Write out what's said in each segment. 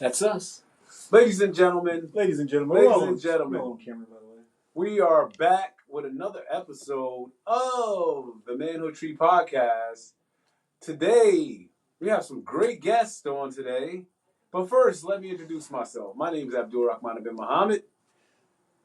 That's us. Ladies and gentlemen. Ladies and gentlemen. Ladies We're and gentlemen. on camera, by the way. We are back with another episode of the Manhood Tree Podcast. Today, we have some great guests on today. But first, let me introduce myself. My name is Abdul Rahman bin Muhammad.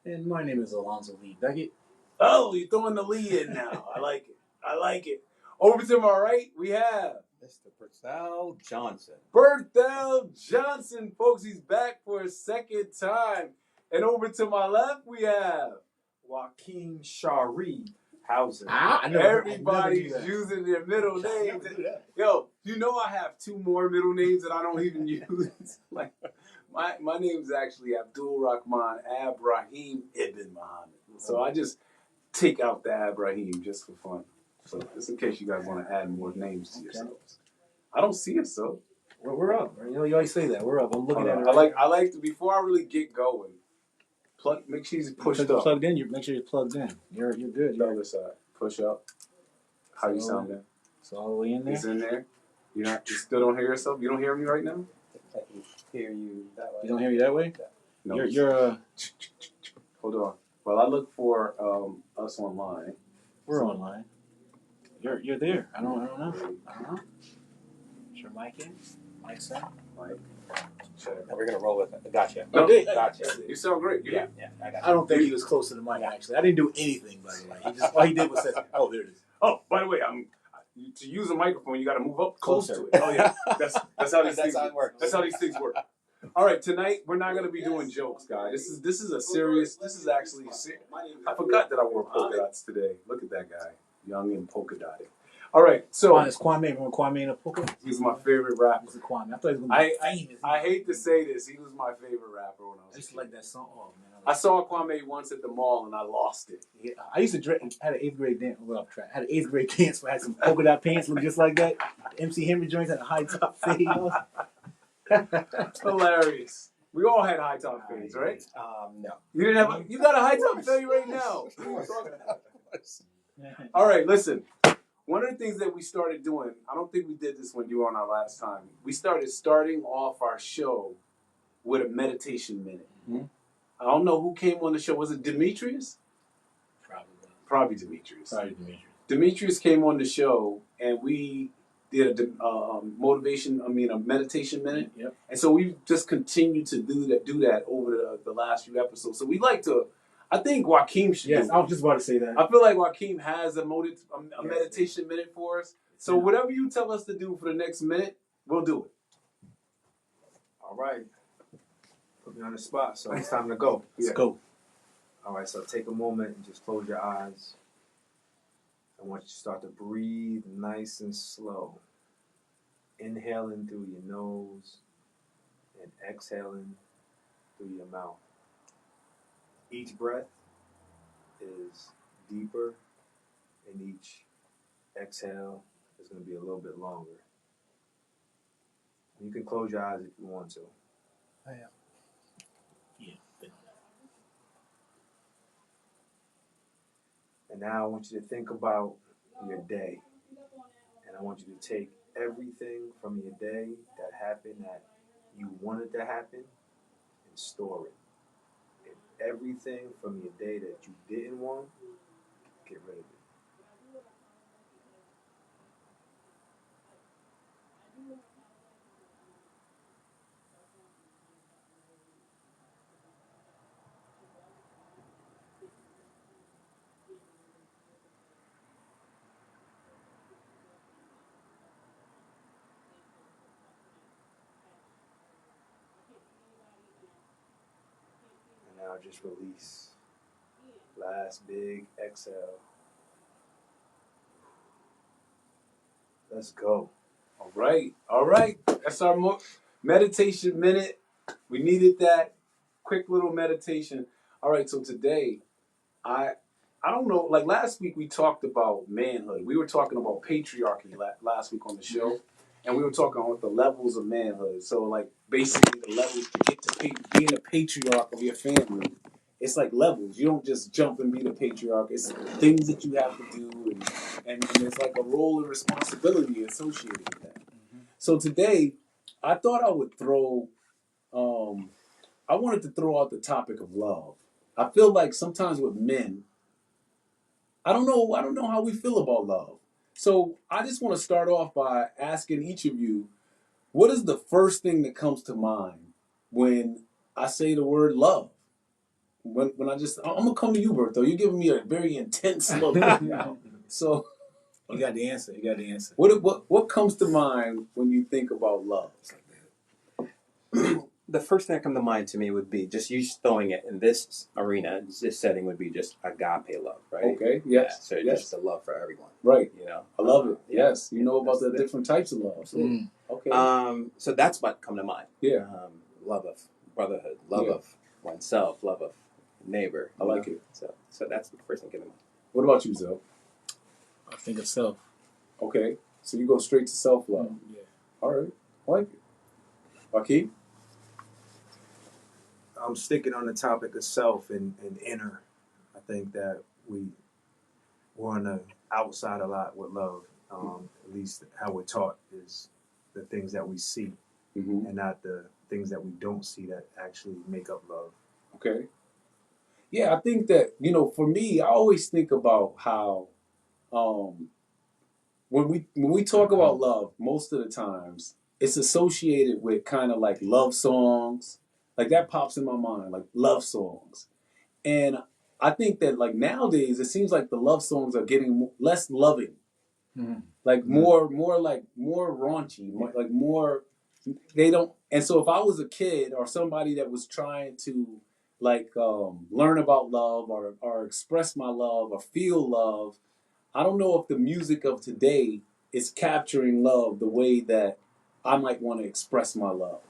And my name is Alonzo Lee Beckett. Oh, you're throwing the Lee in now. I like it. I like it. Over to my right, we have Mr. Berthel Johnson. Berthel Johnson, folks. He's back for a second time. And over to my left, we have Joaquin Shari Hauser. Everybody's using their middle names. Yo, you know I have two more middle names that I don't even use. Like my name is actually Abdul Rahman Abrahim Ibn Muhammad. So I just take out the Abrahim just for fun. So just in case you guys want to add more names to yourselves. I don't see it, so We're up. You know, you always say that. We're up. I'm looking at it. I like to, before I really get going, make sure you're pushed up. Plugged in. Make sure you're plugged in. You're good. The other side. Push up. How you sound there? It's all the way in there. It's in there. You still don't hear yourself? You don't hear me right now? I hear you that way. You don't hear me that way? No. You're Hold on. Well, I look for us online. We're online. You're there. I don't know. Is your mic in? Mic's in? Mike. We're gonna roll with it. Gotcha. No, Gotcha. You sound great. Yeah, I got I don't think he was close to the mic, actually. I didn't do anything, by the way. All he did was say, oh, there it is. Oh, by the way, to use a microphone, you got to move up close to it. Oh, yeah. That's how these things work. That's how these things work. All right, tonight we're not going to be doing jokes, guys. This is actually I forgot that I wore polka dots today. Look at that guy, young and polka dotted. All right, so it's Kwame. Remember Kwame in a polka? He's my favorite rapper. It's Kwame. I thought he was going to be famous. I hate to say this, he was my favorite rapper when I was I used to like that song. Oh, man. I saw Kwame once at the mall and I lost it. Yeah, I used to had an 8th grade dance. Well, I had an 8th grade dance where I had some polka dot pants look just like that. MC Henry joints had a high top fade. Hilarious. We all had high top fades, right? No. You didn't have. You got a high top fade right now. All right, listen. One of the things that we started doing, I don't think we did this when you were on our last time. We starting off our show with a meditation minute. Mm-hmm. I don't know who came on the show. Was it Demetrius? Probably Demetrius. Demetrius came on the show, and we did a meditation minute. Yep. And so we just continued to do that over the last few episodes. So we like to. I think Joaquin should. Yes, I was just about to say that. I feel like Joaquin has a meditation minute for us. So whatever you tell us to do for the next minute, we'll do it. All right. Put me on the spot, so it's time to go. Let's go. All right, so take a moment and just close your eyes. I want you to start to breathe nice and slow. Inhaling through your nose and exhaling through your mouth. Each breath is deeper, and each exhale is going to be a little bit longer. You can close your eyes if you want to. I am. Yeah. And now I want you to think about your day. And I want you to take everything from your day that happened that you wanted to happen and store it. And everything from your day that you didn't want, get rid of it. Now just release. Last big exhale. Let's go. All right. That's our meditation minute. We needed that quick little meditation. All right, so today, I don't know, like last week we talked about manhood. We were talking about patriarchy last week on the show, and we were talking about the levels of manhood. So like basically the levels to get to being a patriarch of your family. It's like levels. You don't just jump and be the patriarch. It's things that you have to do, and it's like a role and responsibility associated with that. Mm-hmm. So today, I thought I would throw I wanted to throw out the topic of love. I feel like sometimes with men, I don't know how we feel about love. So I just want to start off by asking each of you, what is the first thing that comes to mind when I say the word love? When I'm gonna come to you, Bertho. You're giving me a very intense look right now. So You got the answer. You got the answer. what comes to mind when you think about love? The first thing that comes to mind to me would be just you throwing it in this arena, this setting would be just agape love, right? Okay, yes. Yeah, so Yes. just the love for everyone. Right. You know? I love it. Yeah. Yes. You know about the different types of love. So, okay. So that's what come to mind. Yeah. Love of brotherhood, love of oneself, love of neighbor. I like it. So that's the first thing came to mind. What about you, Zoe? I think of self. Okay. So you go straight to self-love. Yeah. All right. I like it. Joaquin? I'm sticking on the topic of self and inner. I think that we're on the outside a lot with love. At least how we're taught is the things that we see Mm-hmm. and not the things that we don't see that actually make up love. Okay. Yeah, I think that, for me, I always think about how when we talk about love, most of the times it's associated with kind of like love songs. Like that pops in my mind, like love songs. And I think that like nowadays it seems like the love songs are getting less loving. Mm-hmm. Like more raunchy, like more they don't. And so if I was a kid or somebody that was trying to like learn about love or express my love or feel love, I don't know if the music of today is capturing love the way that I might want to express my love.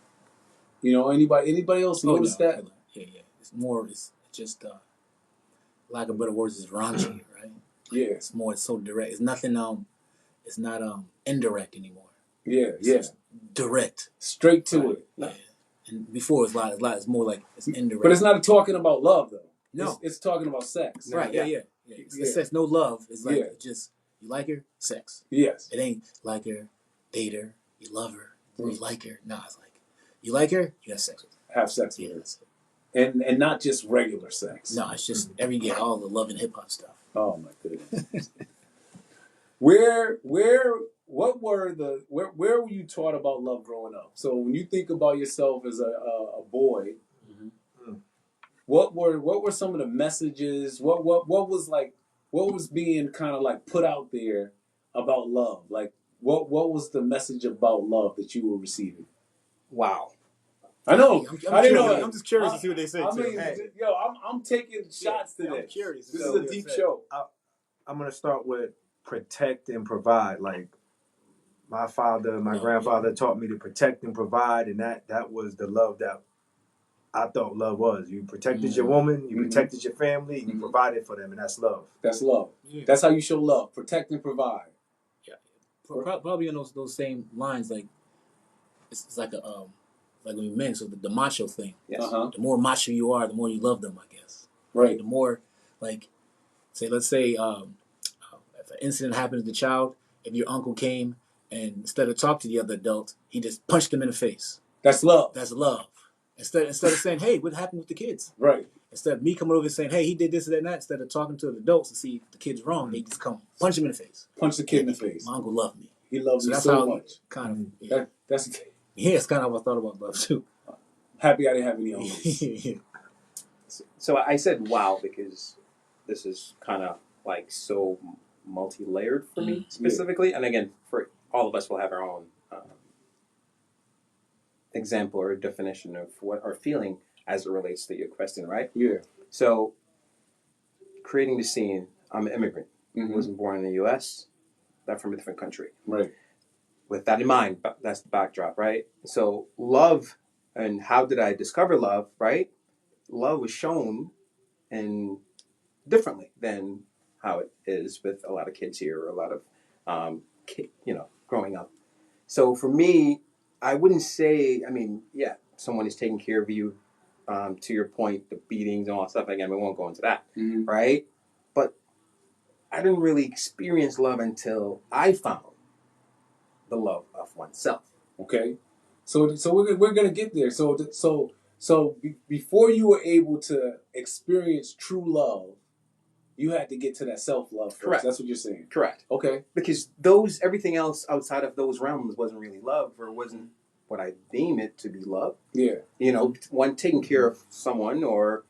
Anybody else notice that? Yeah. It's just lack of better words is raunchy, right? Yeah. It's so direct. It's nothing it's not indirect anymore. Yeah, It's direct. straight to Right. it. Yeah. And before it's more like it's indirect. But it's not talking about love though. No. It's talking about sex. Right, yeah. It says no love. It's like just you like her, sex. Yes. It ain't like her, date her, you love her, you like her. No, it's like you like her, you have sex with her. Have sex with Yeah, her. that's it. And not just regular sex. No, it's just all the love and hip hop stuff. Oh my goodness. where were you taught about love growing up? So when you think about yourself as a boy, what were some of the messages? What was being kind of like put out there about love? Like what was the message about love that you were receiving? Wow. I know. I didn't know. I'm just curious to see what they say. I mean, I'm taking shots today. I'm curious. This is a deep show. I'm gonna start with protect and provide. Like my father, my grandfather taught me to protect and provide, and that was the love that I thought love was. You protected your woman, you protected your family, and you provided for them, and that's love. That's love. Yeah. That's how you show love. Protect and provide. Yeah. Probably on those same lines, like it's like like when we men, so the macho thing. Yes. Uh-huh. The more macho you are, the more you love them, I guess. Right. The more, like, let's say, if an incident happened to the child, if your uncle came and instead of talk to the other adult, he just punched him in the face. That's love. That's love. Instead of saying, hey, what happened with the kids? Right. Instead of me coming over and saying, hey, he did this and that, instead of talking to the adults to see if the kid's wrong, they just come punch him in the face. Punch the kid in the face. My uncle loved me. He loves me that's so how much. Kind of. That's It's kind of how I thought about love too. happy I didn't have any uncles. So I said wow because this is kind of like so multi-layered for me specifically. And again, for all of us, we'll have our own example or definition of what our feeling as it relates to your question, right? Yeah. So creating the scene, I'm an immigrant. Wasn't born in the U.S., not from a different country. Right. With that in mind, that's the backdrop, right? So love, and how did I discover love, right? Love was shown in differently than how it is with a lot of kids here or a lot of, growing up. So for me, I wouldn't say, someone is taking care of you, to your point, the beatings and all that stuff. Again, we won't go into that, right? But I didn't really experience love until I found the love of oneself. Okay. So we're gonna get there. Before you were able to experience true love, you had to get to that self love first. Correct. That's what you're saying. Correct. Okay. Because everything else outside of those realms wasn't really love, or wasn't what I deem it to be love. Yeah. You know, one taking care of someone, or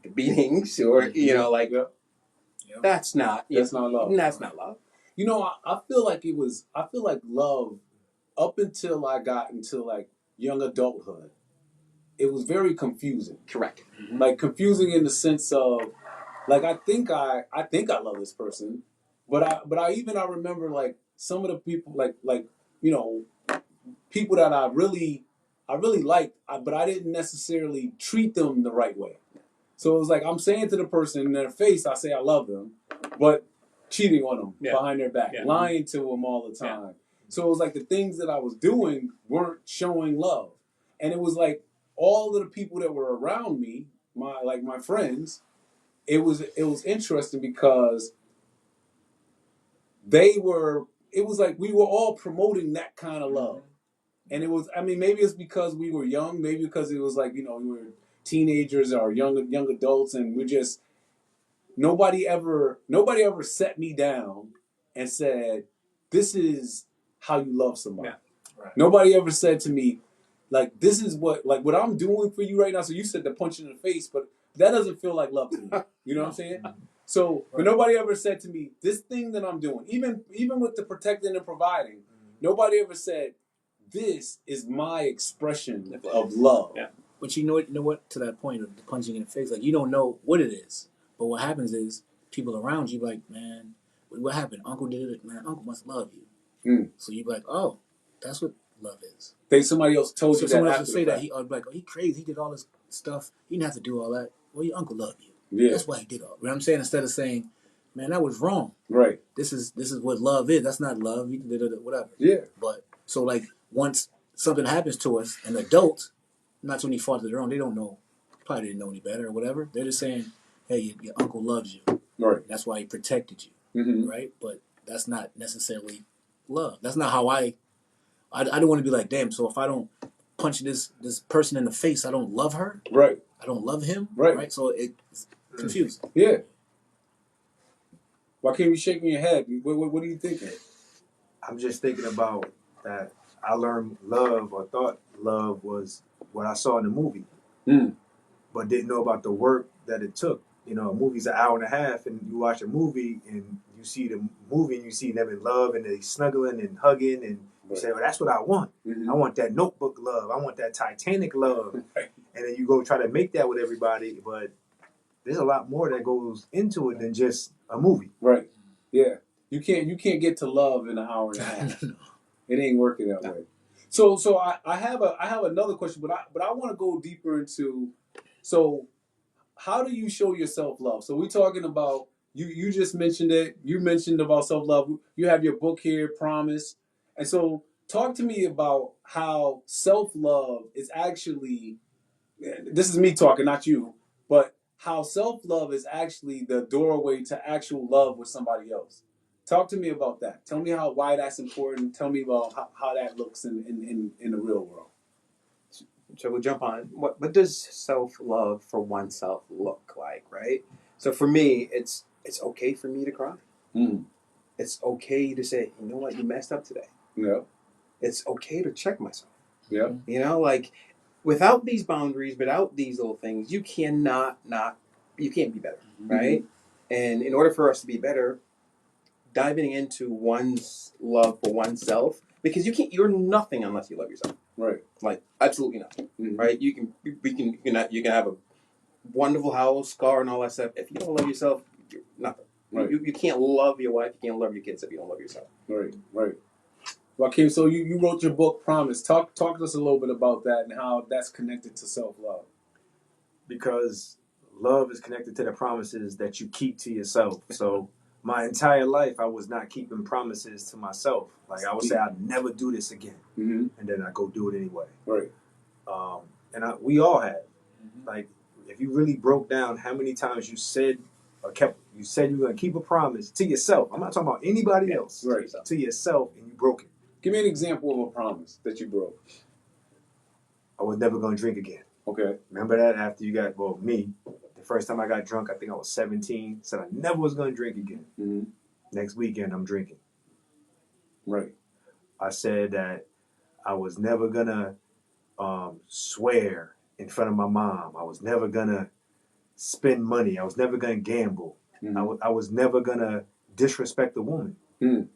the beatings, or like that's not. That's not love. That's not love. You know, I feel like it was. I feel like love, up until I got into like young adulthood, it was very confusing. Correct. Like confusing in the sense of, like I think I love this person, but I remember like some of the people like people that I really liked, but I didn't necessarily treat them the right way. So it was like I'm saying to the person in their face, I say I love them, but cheating on them behind their back, lying to them all the time. Yeah. So it was like the things that I was doing weren't showing love, and it was like all of the people that were around me, my friends, it was interesting because it was like we were all promoting that kind of love. And it was, I mean, maybe it's because we were young, maybe because it was like, we were teenagers or young adults, and we're just, nobody ever set me down and said, this is how you love somebody. Yeah. Right. Nobody ever said to me, like, this is what I'm doing for you right now. So you said the punch in the face, but that doesn't feel like love to me. You know what I'm saying? So, but nobody ever said to me, this thing that I'm doing, even with the protecting and providing, nobody ever said, this is my expression of love. Yeah. But you know what? To that point of the punching in the face, like you don't know what it is. But what happens is people around you like, man, what happened? Uncle did it. Man, Uncle must love you. So you be like, oh, that's what love is. Somebody else told you that. Someone else would say that. He would be like, oh, he crazy. He did all this stuff. He didn't have to do all that. Well, your uncle loved you. Yeah. That's why he did all. You know what I'm saying? Instead of saying, man, that was wrong. Right. This is what love is. That's not love. You did it, whatever. Yeah. But so like once something happens to us, an adult, not to any fault of their own, they don't know, probably didn't know any better or whatever. They're just saying, hey, your uncle loves you. Right. That's why he protected you. Right? But that's not necessarily love. That's not how I don't want to be like, damn, so if I don't punch this person in the face, I don't love her? Right. I don't love him? Right. So it's confusing. Yeah. Why can't you shaking your head? What are you thinking? I'm just thinking about that I learned love, or thought love was what I saw in the movie, but didn't know about the work that it took. A movie's an hour and a half, and you watch a movie and you see the movie and you see them in love and they snuggling and hugging, and you say, well, that's what I want. I want that Notebook love. I want that Titanic love. And then you go try to make that with everybody, but there's a lot more that goes into it than just a movie. Right. Yeah. You can't get to love in an hour and a half. It ain't working that way. So I have another question, but I want to go deeper into, so how do you show your self-love? So we're talking about, you just mentioned it. You mentioned about self-love. You have your book here, Promise. And so talk to me about how self-love is actually, this is me talking, not you, but how self-love is actually the doorway to actual love with somebody else. Talk to me about that. Tell me why that's important. Tell me about how that looks in the real world. So we'll jump on. What does self-love for oneself look like, right? So for me, it's okay for me to cry. It's okay to say, you know what, you messed up today. Yeah. It's okay to check myself. Yeah. Like without these boundaries, without these little things, you can't be better, right? And in order for us to be better, diving into one's love for oneself, because you're nothing unless you love yourself. Right. Like absolutely nothing. Right? You can have a wonderful house, car, and all that stuff. If you don't love yourself, you're nothing. Right. You can't love your wife, you can't love your kids if you don't love yourself. Right. Right. Joaquin, so you wrote your book Promise. Talk to us a little bit about that and how that's connected to self-love. Because love is connected to the promises that you keep to yourself. So my entire life, I was not keeping promises to myself. Like I would say, I'd never do this again, and then I go do it anyway. Right. We all have. Like, if you really broke down how many times you said you were gonna keep a promise to yourself. I'm not talking about anybody else. Right. To yourself, and you broke it. Give me an example of a promise that you broke. I was never going to drink again. Okay. Remember that after you got, me, the first time I got drunk, I think I was 17, said I never was going to drink again. Mm-hmm. Next weekend, I'm drinking. Right. I said that I was never going to swear in front of my mom. I was never going to spend money. I was never going to gamble. Mm-hmm. I was never going to disrespect a woman. Mm.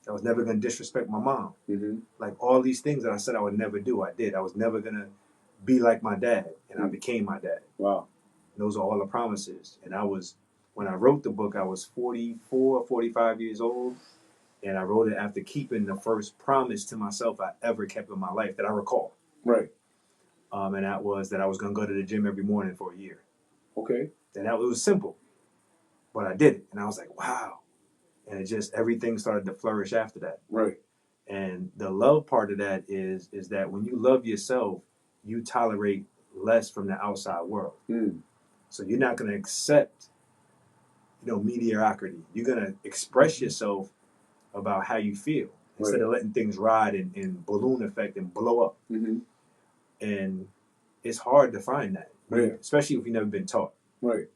I was never going to disrespect my mom. Mm-hmm. Like all these things that I said I would never do, I did. I was never going to be like my dad, and I became my dad. Wow. Those are all the promises. And when I wrote the book, I was 44, 45 years old. And I wrote it after keeping the first promise to myself I ever kept in my life that I recall. Right. And that was that I was going to go to the gym every morning for a year. Okay. And it was simple, but I did it. And I was like, wow. And everything started to flourish after that. Right. And the love part of that is that when you love yourself, you tolerate less from the outside world. Mm. So you're not going to accept, mediocrity. You're going to express yourself about how you feel instead of letting things ride and balloon effect and blow up. Mm-hmm. And it's hard to find that, especially if you've never been taught. Right.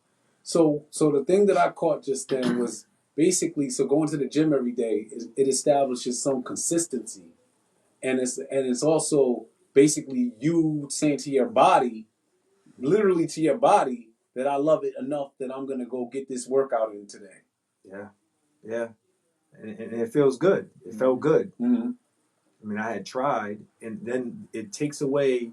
So the thing that I caught just then was basically, so going to the gym every day, it establishes some consistency, and it's also basically you saying to your body, literally to your body, that I love it enough that I'm gonna go get this workout in today. Yeah, yeah, and it feels good. It felt good. Mm-hmm. I mean, I had tried, and then it takes away.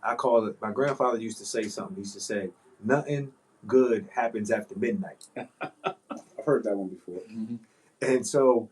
I call it. My grandfather used to say something. He used to say, "Nothing good happens after midnight." I've heard that one before. Mm-hmm. And so,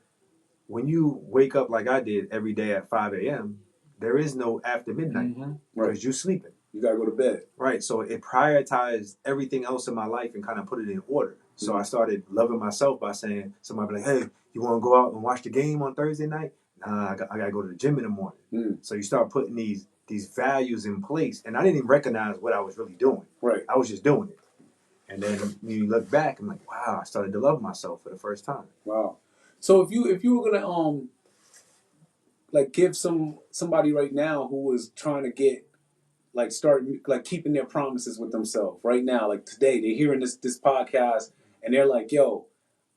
when you wake up like I did every day at 5 a.m., there is no after midnight because you're sleeping. You gotta go to bed. Right. So it prioritized everything else in my life and kind of put it in order. So I started loving myself by saying, somebody be like, hey, you want to go out and watch the game on Thursday night? Nah, I got to go to the gym in the morning. Mm. So you start putting these values in place. And I didn't even recognize what I was really doing. Right. I was just doing it. And then when you look back, I'm like, wow, I started to love myself for the first time. Wow. So if you were gonna give somebody right now who is trying to get start keeping their promises with themselves right now, like today they're hearing this podcast and they're like, yo,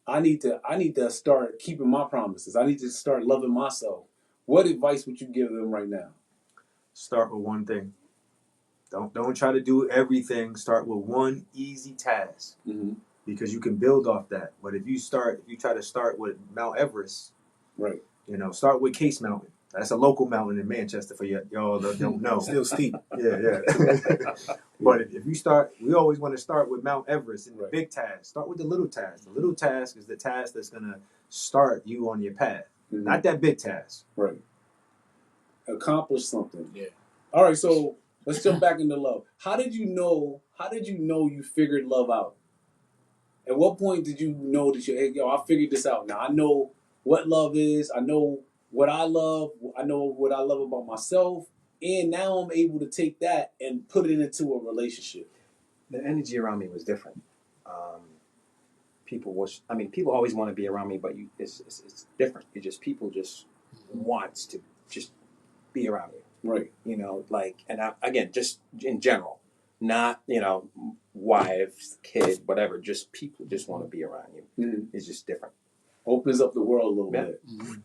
I need to start keeping my promises. I need to start loving myself. What advice would you give them right now? Start with one thing. Don't try to do everything. Start with one easy task, because you can build off that. But if you try to start with Mount Everest, right? Start with Case Mountain. That's a local mountain in Manchester for y'all that don't know. Still steep. Yeah. But if you start, we always want to start with Mount Everest and the big task. Start with the little task. The little task is the task that's going to start you on your path. Not that big task. Right. Accomplish something. Yeah. All right, so let's jump back into love. How did you know you figured love out? At what point did you know that I figured this out. Now I know what love is. I know what I love. I know what I love about myself. And now I'm able to take that and put it into a relationship. The energy around me was different. People always want to be around me, but it's different. People just wants to just be around you. Right. And again, just in general, not, wives, kid, whatever, just people just want to be around you. Mm-hmm. It's just different. Opens up the world a little bit. Mm-hmm.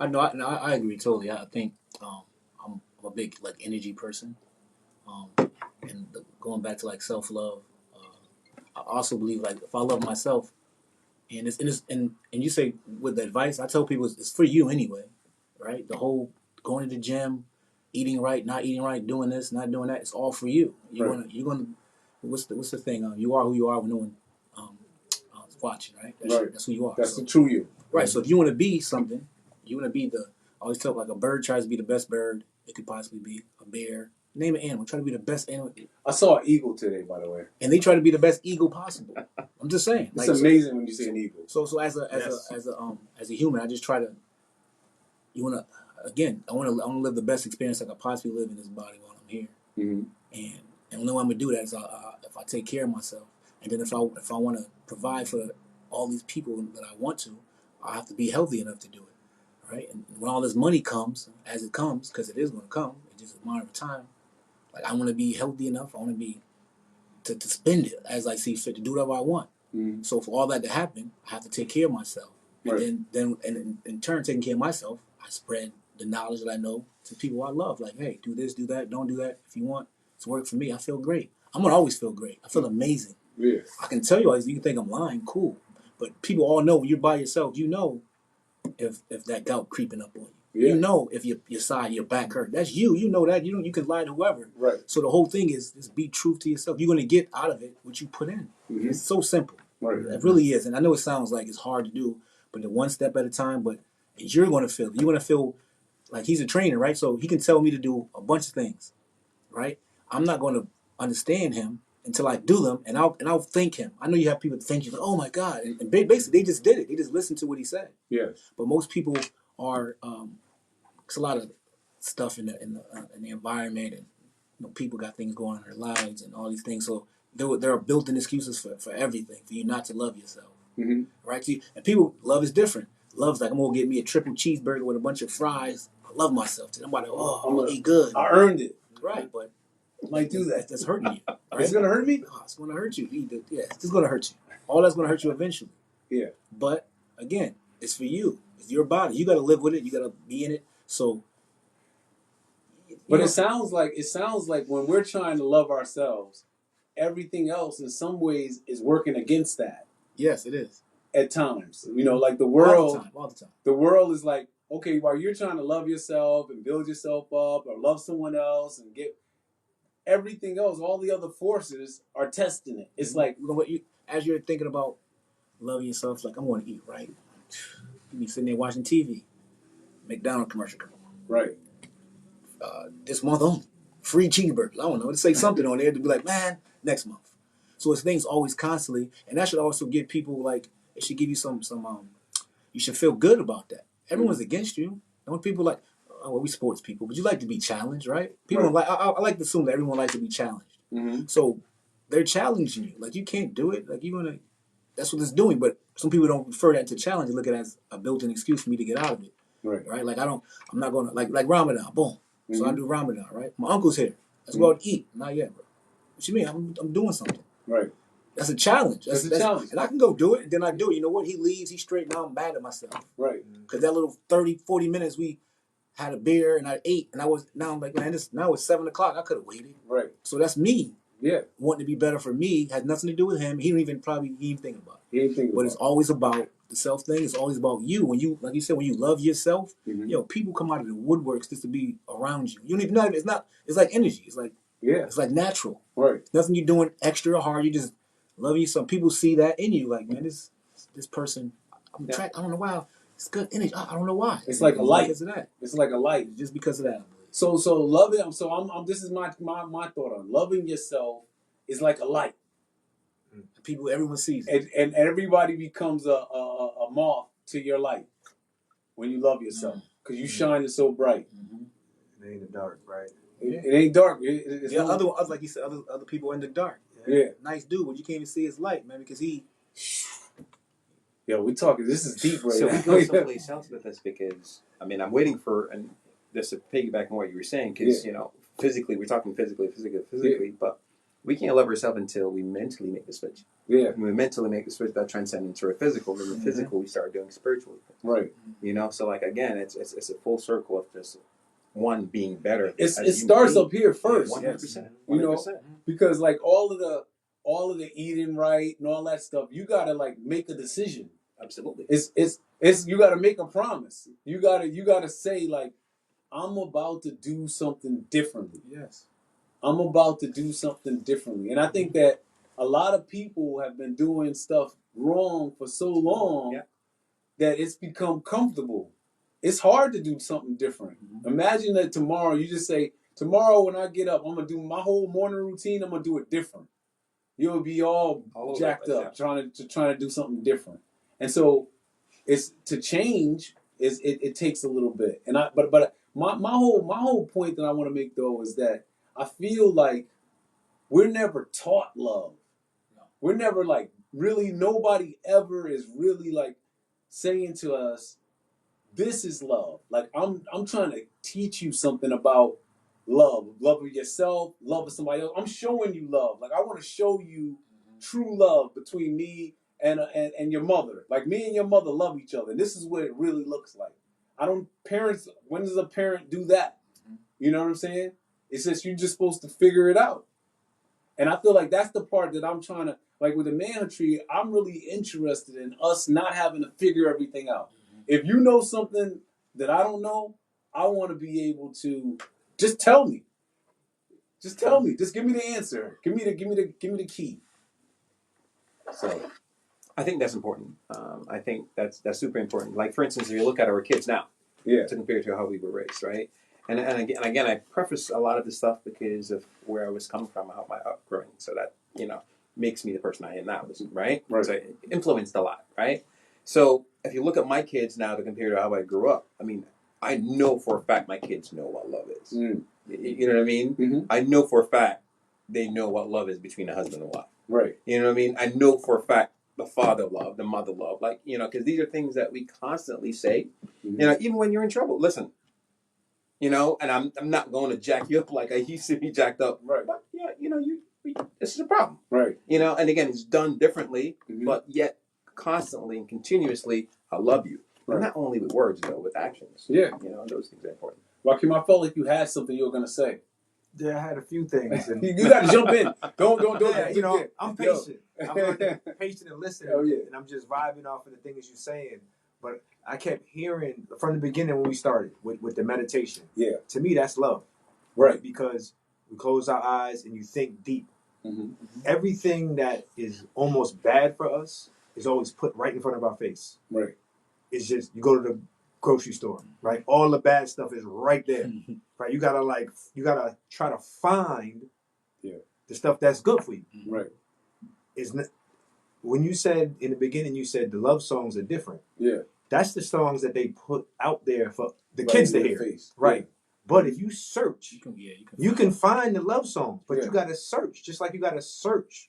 I agree totally. I think I'm a big energy person, and going back to self-love. I also believe if I love myself, and you say with the advice, I tell people it's for you anyway, right? The whole going to the gym, eating right, not eating right, doing this, not doing that, it's all for you. You're gonna what's the thing? You are who you are when no one is watching, right? That's who you are. That's the true you. Right. So if you want to be something, you want to be I always tell a bird tries to be the best bird it could possibly be. A bear, name an animal, try to be the best animal. I saw an eagle today, by the way, and they try to be the best eagle possible. I'm just saying, it's amazing when you see an eagle. So as a human, I just try to. I want to live the best experience I could possibly live in this body while I'm here. Mm-hmm. And the only way I'm gonna do that is if I take care of myself, and then if I want to provide for all these people that I want to, I have to be healthy enough to do it, right? And when all this money comes, as it comes, because it is going to come, it's just a matter of time. Like I want to be healthy enough. I want to be to spend it as I see fit, to do whatever I want. Mm-hmm. So for all that to happen, I have to take care of myself. And Right. then in turn, taking care of myself, I spread the knowledge that I know to people I love. Like, hey, do this, do that, don't do that. If you want to work for me, I feel great. I'm gonna always feel great. I feel amazing. Yeah. I can tell you, you can think I'm lying, cool. But people all know when you're by yourself, you know if that gout creeping up on you. Yeah. You know if your back hurt. That's you. You know that. You can lie to whoever. Right. So the whole thing is just be true to yourself. You're gonna get out of it what you put in. Mm-hmm. It's so simple. Right. It really is. And I know it sounds like it's hard to do, but the one step at a time. But you're gonna feel. You're gonna feel like he's a trainer, right? So he can tell me to do a bunch of things, right? I'm not gonna understand him until I do them, and I'll thank him. I know you have people that thank you, like, oh my God, and basically they just did it. They just listened to what he said. Yes. But most people are. It's a lot of stuff in the environment, and people got things going on in their lives and all these things. So there are built-in excuses for everything for you not to love yourself, Mm-hmm. right? See, and people love is different. Love's like I'm gonna get me a triple cheeseburger with a bunch of fries. I love myself. I'm about to I'm gonna eat good. I earned it. Right, but I might do that. That's hurting you. Right? It's gonna hurt me. Oh, it's gonna hurt you. Yeah, it's gonna hurt you. All that's gonna hurt you eventually. Yeah. But again, it's for you. It's your body. You got to live with it. You got to be in it. So. But it sounds like when we're trying to love ourselves, everything else in some ways is working against that. Yes, it is. At times, like the world. All the time. The world is like, okay, while you're trying to love yourself and build yourself up, or love someone else and get everything else, all the other forces are testing it. It's like as you're thinking about loving yourself, like I'm going to eat right. You be sitting there watching TV, McDonald's commercial come on. Right. This month only, free cheeseburgers. I don't know. To say something on there to be like, man, next month. So it's things always constantly, and that should also give people like it should give you some you should feel good about that. Everyone's against you. And people like, well, we sports people, but you like to be challenged, right? People don't like. I like to assume that everyone likes to be challenged. Mm-hmm. So they're challenging you. Like you can't do it. Like you're gonna. That's what it's doing. But some people don't refer that to challenge and look at it as a built-in excuse for me to get out of it. Right. Like I'm not gonna like Ramadan. Boom. Mm-hmm. So I do Ramadan. Right. My uncle's here. Let's go out and eat. Not yet, bro. What you mean? I'm doing something. Right. That's a challenge. That's a challenge. And I can go do it, and then I do it. You know what? He leaves. He's straight. Now I'm mad at myself. Right. Because that little 30, 40 minutes we had a beer and I ate, and now I'm like, man, now it's 7 o'clock. I could have waited. Right. So that's me. Yeah. Wanting to be better for me had nothing to do with him. He didn't even think about it. But it's always about the self thing. It's always about you. When you, like you said, when you love yourself, people come out of the woodworks just to be around you. You don't even know. It's like energy. It's like, it's like natural. Right. Nothing you're doing extra hard. You just loving you. Some people see that in you. Like, man, this person, I don't know why. It's good energy. I don't know why. It's like a light. Because of that. It's like a light. Just because of that. So love it. So I'm. This is my thought on loving yourself is like a light. Everyone sees it. And everybody becomes a moth to your light when you love yourself because you shine so bright. Mm-hmm. It ain't the dark, right? It ain't dark. It's other like you said, other people in the dark. Yeah. Nice dude, but you can't even see his light, man, because he. Yo, we talking. This is deep right so now. we go someplace else with this because I'm waiting for just to piggyback on what you were saying because physically we're talking physically, but we can't love ourselves until we mentally make the switch. Yeah. When we mentally make the switch, that transcends into our physical. Then the physical, we start doing spiritual. Right. So like again, it's a full circle of just one being better. It starts up here first. 100%. Because like all of the eating right and all that stuff, you gotta like make a decision. Absolutely. It's you gotta make a promise. You gotta say like, I'm about to do something differently. Yes. I'm about to do something differently. And I think that a lot of people have been doing stuff wrong for so long that it's become comfortable. It's hard to do something different. Mm-hmm. Imagine that tomorrow you just say, tomorrow when I get up, I'm going to do my whole morning routine. I'm going to do it different. You'll be all jacked up trying to do something different. And so it's to change it takes a little bit. And but my whole point that I want to make though is that I feel like we're never taught love. No. We're never like really, nobody ever is really like saying to us, this is love. Like I'm trying to teach you something about love of yourself, love of somebody else. I'm showing you love. Like, I want to show you true love between me and your mother. Like, me and your mother love each other. And this is what it really looks like. When does a parent do that? You know what I'm saying? It's just, you're just supposed to figure it out. And I feel like that's the part that I'm trying to, like with the manhood tree, I'm really interested in us not having to figure everything out. If you know something that I don't know, I want to be able to just tell me. Just tell me. Just give me the answer. Give me the key. So I think that's important. I think that's super important. Like, for instance, if you look at our kids now, yeah, to compare to how we were raised, right? And again, I preface a lot of this stuff because of where I was coming from, how my upbringing, so that makes me the person I am now, right? Right. So it influenced a lot, right? So if you look at my kids now to compare to how I grew up, I mean, I know for a fact my kids know what love is. You know what I mean? Mm-hmm. I know for a fact they know what love is between a husband and wife. Right. You know what I mean? I know for a fact the father love, the mother love, like, because these are things that we constantly say, even when you're in trouble. Listen, and I'm not going to jack you up like I used to be jacked up. Right. But this is a problem. Right. And again, it's done differently, but yet constantly and continuously, I love you. Right. And not only with words, though, with actions. Yeah. Those things are important. Rakim, I felt like you had something you were going to say. Yeah, I had a few things. And you got to jump in. Don't. Yeah, I'm patient. I'm patient and listening. Oh, yeah. And I'm just vibing off of the things you're saying. But I kept hearing from the beginning when we started with the meditation. Yeah. To me, that's love. Right. Because we close our eyes and you think deep. Everything that is almost bad for us is always put right in front of our face. Right. It's just, you go to the grocery store, right? All the bad stuff is right there. Right? You gotta try to find the stuff that's good for you. Right. When you said in the beginning, you said the love songs are different. Yeah. That's the songs that they put out there for the kids to hear. Face. Right. Yeah. But if you search, you can find the love songs, but you got to search, just like you got to search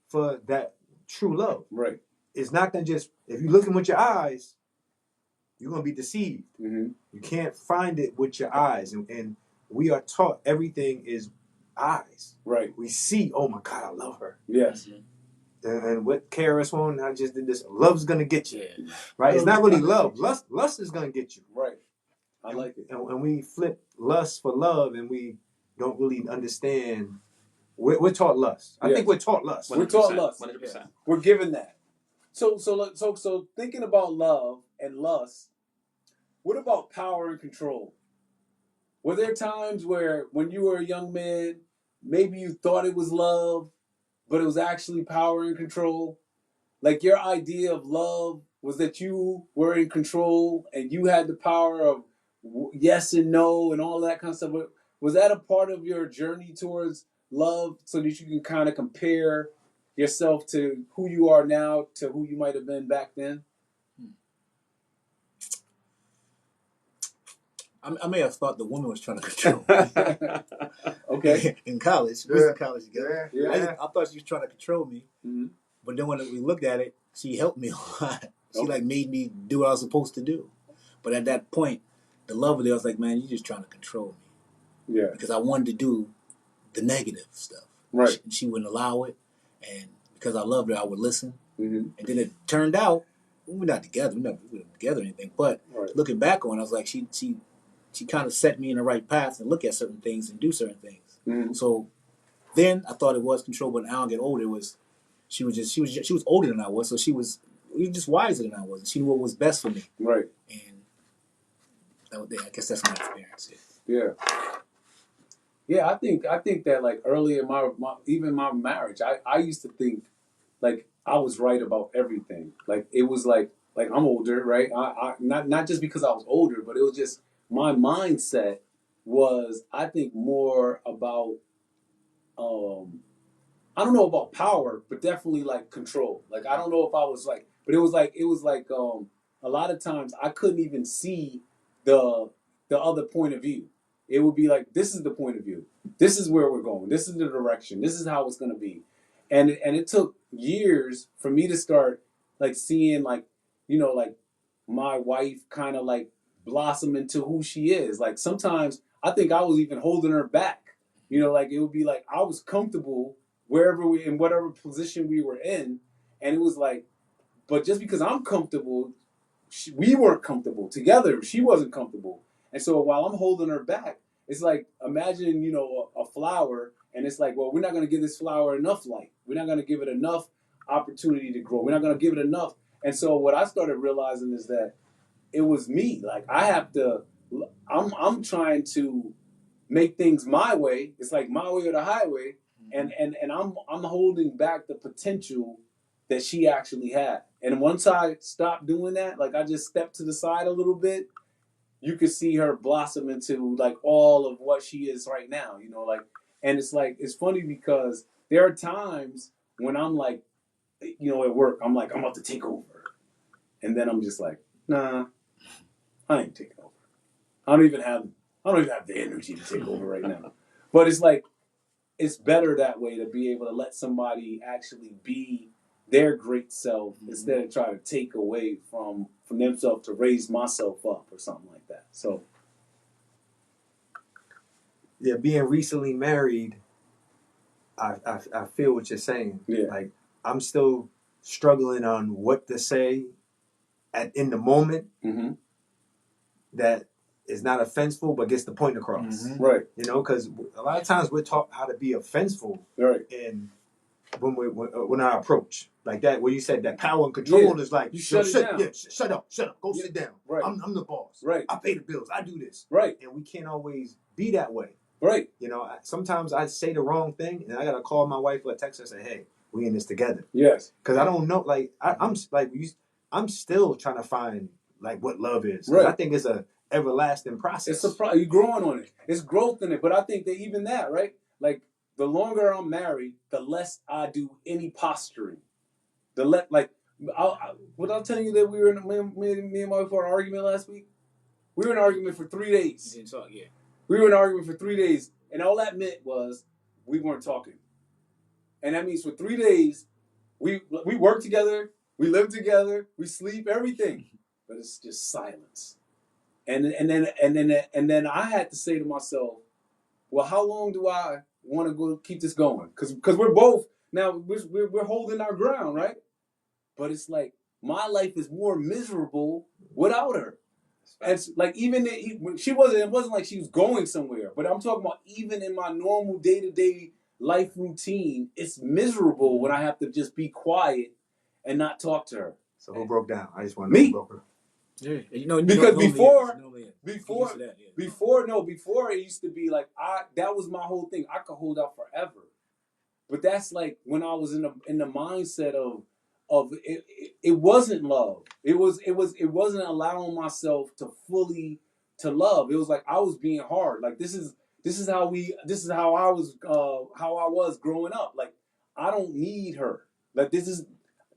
for that true love. Right. It's not going to just, if you're looking with your eyes, you're going to be deceived. You can't find it with your eyes. And we are taught everything is eyes. Right. We see, oh my God, I love her. Yes. And what KRS-One, I just did this, love's going to get you. Yeah. Right? It's not really love. Lust is going to get you. Right. I like it. And we flip lust for love, and we don't really understand. We're taught lust. I think we're taught lust. 100%, we're taught lust. 100%. Yeah. We're given that. So thinking about love and lust, what about power and control? Were there times where, when you were a young man, maybe you thought it was love, but it was actually power and control? Like, your idea of love was that you were in control and you had the power of yes and no and all that kind of stuff. Was that a part of your journey towards love, so that you can kind of compare yourself to who you are now to who you might have been back then? I may have thought the woman was trying to control me. Okay. In college. We was in college together. Yeah. I thought she was trying to control me. But then when we looked at it, she helped me a lot. She made me do what I was supposed to do. But at that point, the love of it, I was like, man, you're just trying to control me. Yeah. Because I wanted to do the negative stuff. Right. She wouldn't allow it. And because I loved her, I would listen. And then it turned out, we're not together. We weren't together or anything. But looking back on it, I was like, she kind of set me in the right path and look at certain things and do certain things. So then I thought it was control, but now I get older, she was older than I was, so she was just wiser than I was. She knew what was best for me. Right. And I guess that's my experience. Yeah. Yeah, I think that, like, early in my marriage, I used to think like I was right about everything. Like, it was like I'm older, right? I not just because I was older, but it was just my mindset was, I think, more about I don't know about power, but definitely like control. Like, I don't know if I was like, but it was like a lot of times I couldn't even see the other point of view. It would be like, this is the point of view. This is where we're going. This is the direction. This is how it's going to be. And it took years for me to start like seeing like my wife kind of like blossom into who she is. Like, sometimes I think I was even holding her back. You know, like it would be like I was comfortable wherever we in whatever position we were in, and it was like, but just because I'm comfortable, we weren't comfortable together. She wasn't comfortable, and so while I'm holding her back, it's like imagine a flower, and it's like, well, we're not going to give this flower enough light. We're not going to give it enough opportunity to grow. We're not going to give it enough. And so what I started realizing is that it was me. Like I have to. I'm trying to make things my way. It's like my way or the highway, and I'm holding back the potential that she actually had. And once I stopped doing that, like I just stepped to the side a little bit, you could see her blossom into like all of what she is right now. Like, and it's like it's funny because there are times when I'm like, at work, I'm like I'm about to take over, and then I'm just like, nah, I ain't taking over. I don't even have the energy to take over right now. But it's like it's better that way to be able to let somebody actually be their great self instead of trying to take away from themselves to raise myself up or something like that. So yeah, being recently married, I feel what you're saying. Yeah. Like I'm still struggling on what to say in the moment that is not offenseful but gets the point across. Right. Because a lot of times we're taught how to be offenseful. Right. And when I approach like that, where you said that power and control is like you shut it down. Yeah, shut up, go sit down. Right. I'm the boss. Right. I pay the bills. I do this. Right. And we can't always be that way. Right. Sometimes I say the wrong thing, and I gotta call my wife or text her and say, "Hey, we in this together." Yes. Because I don't know. Like I'm still trying to find like what love is. Right. I think it's a everlasting process. You're growing on it. It's growth in it. But I think that even that, right? Like the longer I'm married, the less I do any posturing. What I was telling you that we were me and my wife were in an argument last week. We were in an argument for 3 days. You didn't talk, yeah. We were in an argument for 3 days, and all that meant was we weren't talking. And that means for 3 days, we work together, we live together, we sleep, everything, but it's just silence. And then I had to say to myself, well, how long do I want to go keep this going? Because we're both now we're holding our ground, right? But it's like my life is more miserable without her. And it's like it wasn't like she was going somewhere. But I'm talking about even in my normal day-to-day life routine, it's miserable when I have to just be quiet and not talk to her. So who broke down? I just want to know who broke her. Yeah, because before it used to be like that was my whole thing. I could hold out forever, but that's like when I was in the mindset of it wasn't love. It wasn't allowing myself to fully to love. It was like I was being hard. Like this is how I was growing up. Like I don't need her. Like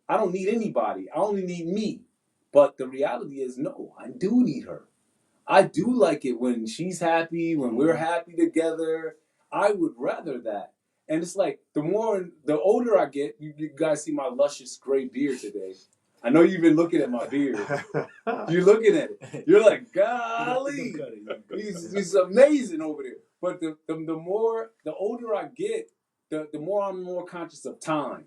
I don't need anybody. I only need me. But the reality is, no, I do need her. I do like it when she's happy, when we're happy together. I would rather that. And it's like the older I get, you guys see my luscious gray beard today. I know you've been looking at my beard. You're looking at it. You're like, golly, he's amazing over there. But the older I get, the more I'm more conscious of time.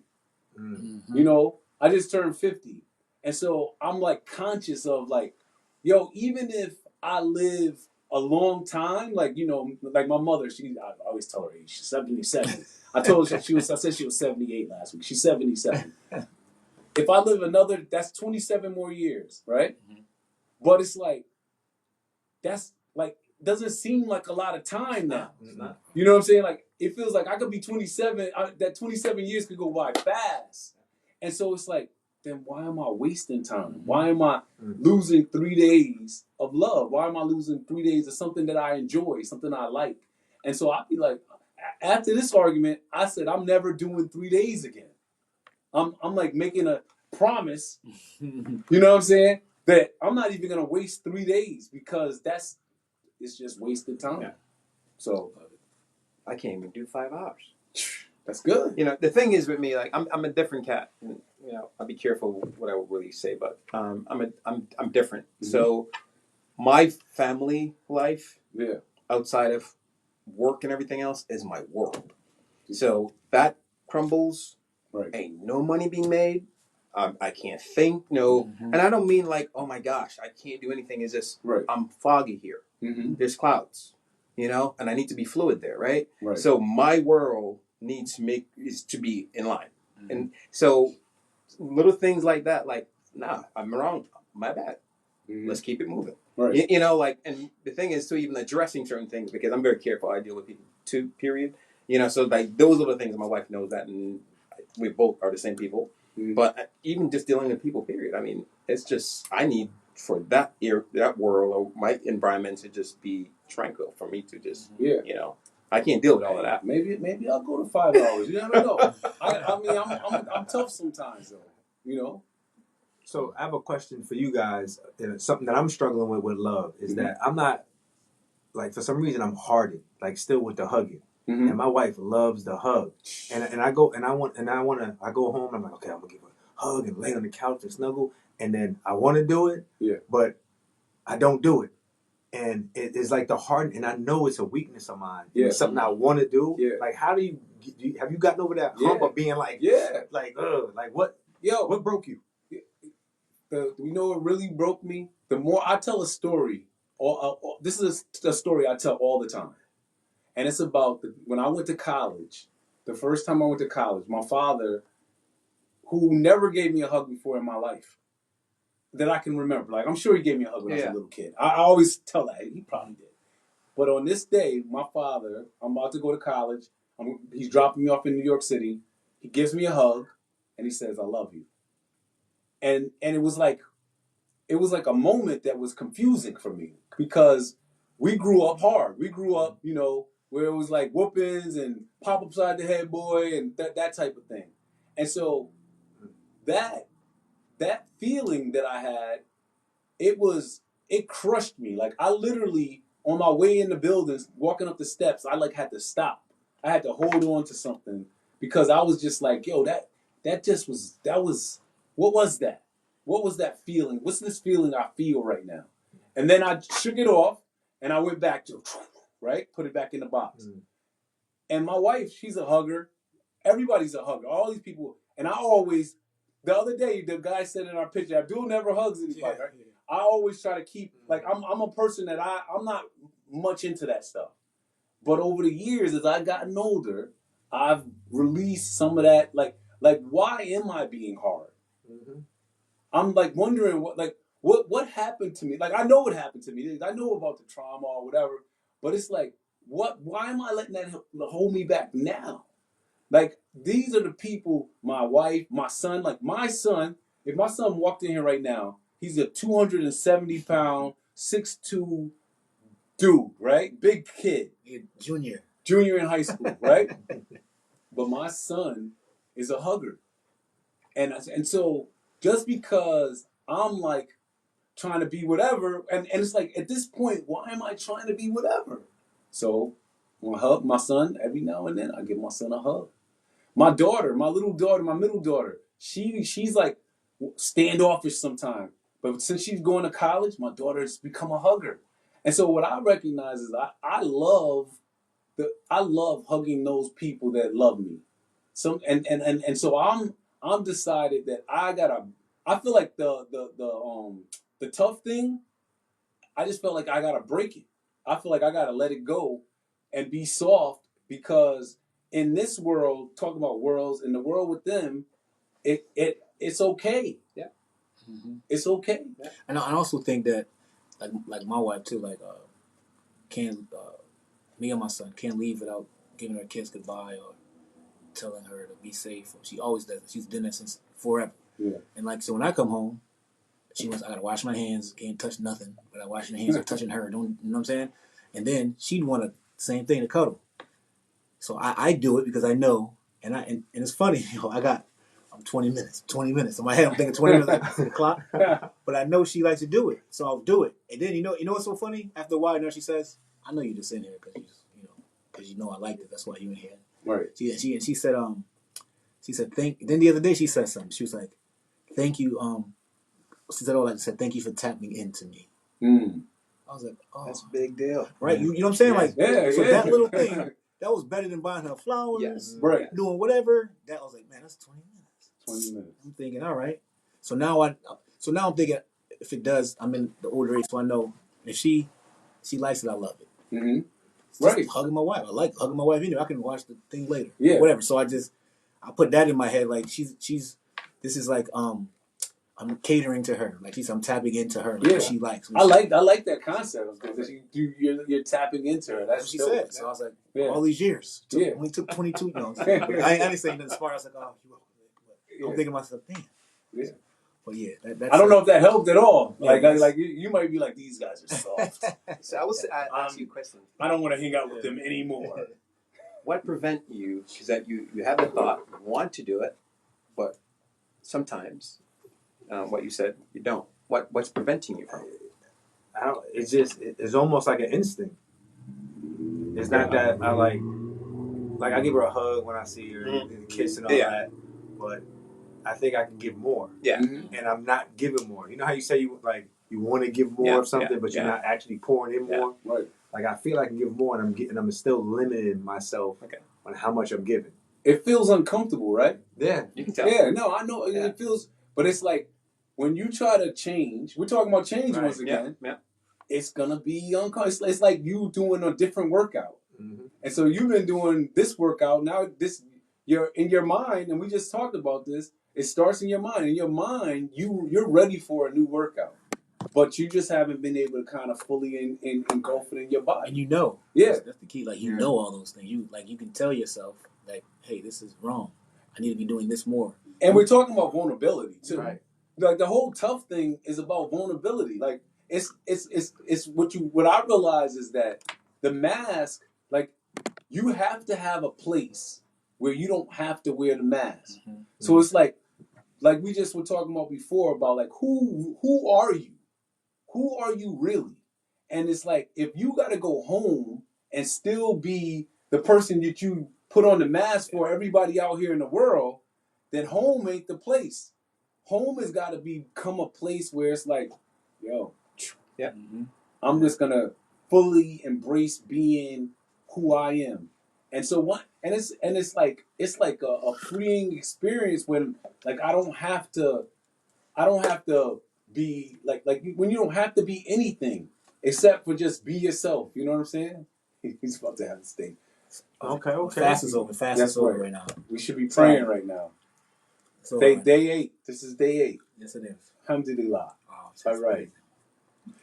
Mm-hmm. I just turned 50. And so I'm like conscious of like, yo, even if I live a long time, like, like my mother, I always tell her age, she's 77. I said she was 78 last week. She's 77. If I live that's 27 more years, right? Mm-hmm. But it's like, that's like, doesn't seem like a lot of time now. It's not. You know what I'm saying? Like, it feels like I could be 27, that 27 years could go by fast. And so it's like, then why am I wasting time? Why am I losing 3 days of love? Why am I losing 3 days of something that I enjoy, something I like? And so I'd be like, after this argument, I said, I'm never doing 3 days again. I'm like making a promise, you know what I'm saying? That I'm not even going to waste 3 days because it's just wasted time. Yeah. So I can't even do 5 hours. That's good. The thing is with me, like I'm a different cat. And, I'll be careful what I will really say, but I'm different. Mm-hmm. So my family life, outside of work and everything else is my world. So that crumbles. Right. Ain't no money being made. I can't think. No, and I don't mean like, oh my gosh, I can't do anything. It's just I'm foggy here. There's clouds, you know, and I need to be fluid there, right? So my world needs to be in line, and so little things like that, like, nah, I'm wrong. My bad. Let's keep it moving. Right. You know, like, and the thing is, too, even addressing certain things, because I'm very careful. I deal with people too, period. You know, so like those little things, my wife knows that, and we both are the same people. But even just dealing with people, period. I mean, it's just, I need for that world or my environment to just be tranquil for me to just, you know, I can't deal with all of that. Maybe I'll go to 5 hours. You never know. I mean, I'm tough sometimes, though. You know. So I have a question for you guys. And something that I'm struggling with love is that I'm not, like, for some reason I'm hardened, like still with the hugging. And my wife loves the hug. And I go home and I'm like, okay, I'm gonna give her a hug and lay on the couch and snuggle. And then I want to do it, but I don't do it. And it's like the harden, and I know it's a weakness of mine. Yeah. It's something I want to do. Yeah. Like, how do have you gotten over that hump of being like, like what? Yo, what broke you? You know what really broke me? The more I tell a story, this is a story I tell all the time. And it's about when I went to college, the first time I went to college, my father, who never gave me a hug before in my life, that I can remember. Like, I'm sure he gave me a hug when I was a little kid. I always tell that. He probably did. But on this day, my father, I'm about to go to college. He's dropping me off in New York City. He gives me a hug, and he says, "I love you." And it was like a moment that was confusing for me because we grew up hard. We grew up, you know, where it was like whoopings and pop upside the head boy and that type of thing. And so that feeling that I had, it crushed me. Like, I literally, on my way in the buildings, walking up the steps, I like had to stop. I had to hold on to something because I was just like, yo, that was what was that? What was that feeling? What's this feeling I feel right now? And then I shook it off and I went back to, right? Put it back in the box. And my wife, she's a hugger. Everybody's a hugger. All these people. And the other day, the guy said in our picture, Abdul never hugs anybody, right? I always try to keep, like, I'm a person that I'm not much into that stuff. But over the years, as I've gotten older, I've released some of that, like why am I being hard? I'm like wondering what happened to me. Like, I know what happened to me. I know about the trauma or whatever, but it's like, why am I letting that hold me back now? Like, these are the people, my wife, my son, like my son, if my son walked in here right now, he's a 270-pound, 6'2" dude, right? Big kid. Junior in high school, right? But my son is a hugger. And so just because I'm like trying to be whatever, and it's like, at this point, why am I trying to be whatever? So I hug my son every now and then. I give my son a hug. My daughter, my little daughter, my middle daughter, she's like standoffish sometimes. But since she's going to college, my daughter has become a hugger. And so what I recognize is I love hugging those people that love me. So I'm decided that I feel like the tough thing, I just felt like I gotta break it. I feel like I gotta let it go and be soft, because in this world, talking about worlds, in the world with them, it's okay. Yeah. It's okay. Yeah. And I also think that, like my wife too, like can't me and my son can't leave without giving her kiss goodbye or telling her to be safe. She always does it. She's done that since forever. Yeah. And like, so when I come home, I gotta wash my hands, can't touch nothing. But I washing the hands or touching her, don't, you know what I'm saying? And then she'd want the same thing to cuddle. So I do it because I know, and it's funny, I'm 20 minutes. In my head, I'm thinking 20 minutes like the clock. But I know she likes to do it, so I'll do it. And then you know what's so funny? After a while, she says, "I know you just in here because you know I liked it. That's why you in here." Right. She said thank. Then the other day she said something. She was like, "Thank you." She said, "Thank you for tapping into me." I was like, oh, That's a big deal. right. You know what I'm saying? Like, Yeah, so yeah. that little thing, that was better than buying her flowers, Yes. Right. doing whatever. That was like, man, that's 20 minutes. 20 minutes. I'm thinking, all right. So now I'm thinking, if it does, I'm in the older age, so I know if she likes it, I love it. Mm-hmm. It's just Right. hugging my wife. I like hugging my wife anyway. I can watch the thing later. Yeah. Whatever. So I put that in my head. Like she's this is like I'm catering to her. Like I'm tapping into her. Like what she likes. I like that concept because you're tapping into her. That's what she dope. said. So I was like, all these years. Only took 22. I didn't say nothing smart. I was like, oh, I'm thinking to myself, damn. Yeah. But yeah, that's I don't know if that helped at all. Yeah, like you might be like, these guys are soft. So I ask you a question. I don't want to hang out with them anymore. What prevent you? Is that you have the thought, you want to do it, but sometimes, what you said, you don't. What's preventing you from it? It's almost like an instinct. It's not that I like I give her a hug when I see her and a kiss and all that, but I think I can give more. Yeah. Mm-hmm. And I'm not giving more. You know how you say you want to give more of something, but you're not actually pouring in more? Right. Like I feel I can give more and I'm still limiting myself on how much I'm giving. It feels uncomfortable, right? Yeah. You can tell. Yeah, no, I know it feels, but it's like when you try to change, we're talking about change once again, it's going to be uncomfortable. It's like you doing a different workout. Mm-hmm. And so you've been doing this workout, now you're in your mind, and we just talked about this, it starts in your mind. In your mind, you're ready for a new workout. But you just haven't been able to kind of fully engulf it in your body. And you know. Yeah. That's the key. Like you know all those things. You can tell yourself like, hey, this is wrong. I need to be doing this more. And we're talking about vulnerability too. Right. Like the whole tough thing is about vulnerability. Like it's what I realize is that the mask, like you have to have a place where you don't have to wear the mask. Mm-hmm. So it's like we just were talking about before about like who are you? Who are you really? And it's like if you got to go home and still be the person that you put on the mask for everybody out here in the world, then home ain't the place. Home has got to become a place where it's like, yo, I'm just gonna fully embrace being who I am. And so it's like a freeing experience when like I don't have to be like when you don't have to be anything except for just be yourself. You know what I'm saying? He's about to have this thing. Okay. Fast is over. Fast is over right now. We should be praying right now. So day 8. This is day 8. Yes, it is. Alhamdulillah. Oh, all right.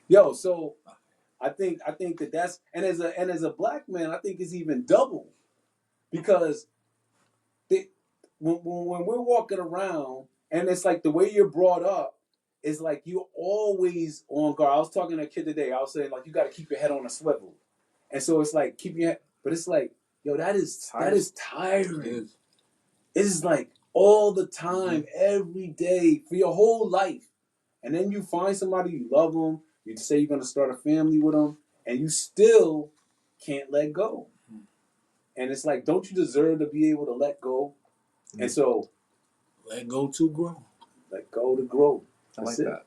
Yo, so I think that's and as a black man, I think it's even double because when we're walking around and it's like the way you're brought up is like you're always on guard. I was talking to a kid today. I was saying like you got to keep your head on a swivel, and so it's like keep your head. But it's like yo, that is tiring. It is like all the time, every day for your whole life, and then you find somebody you love them. You say you're gonna start a family with them, and you still can't let go. And it's like, don't you deserve to be able to let go? And so, let go to grow. Let go to grow. That's that.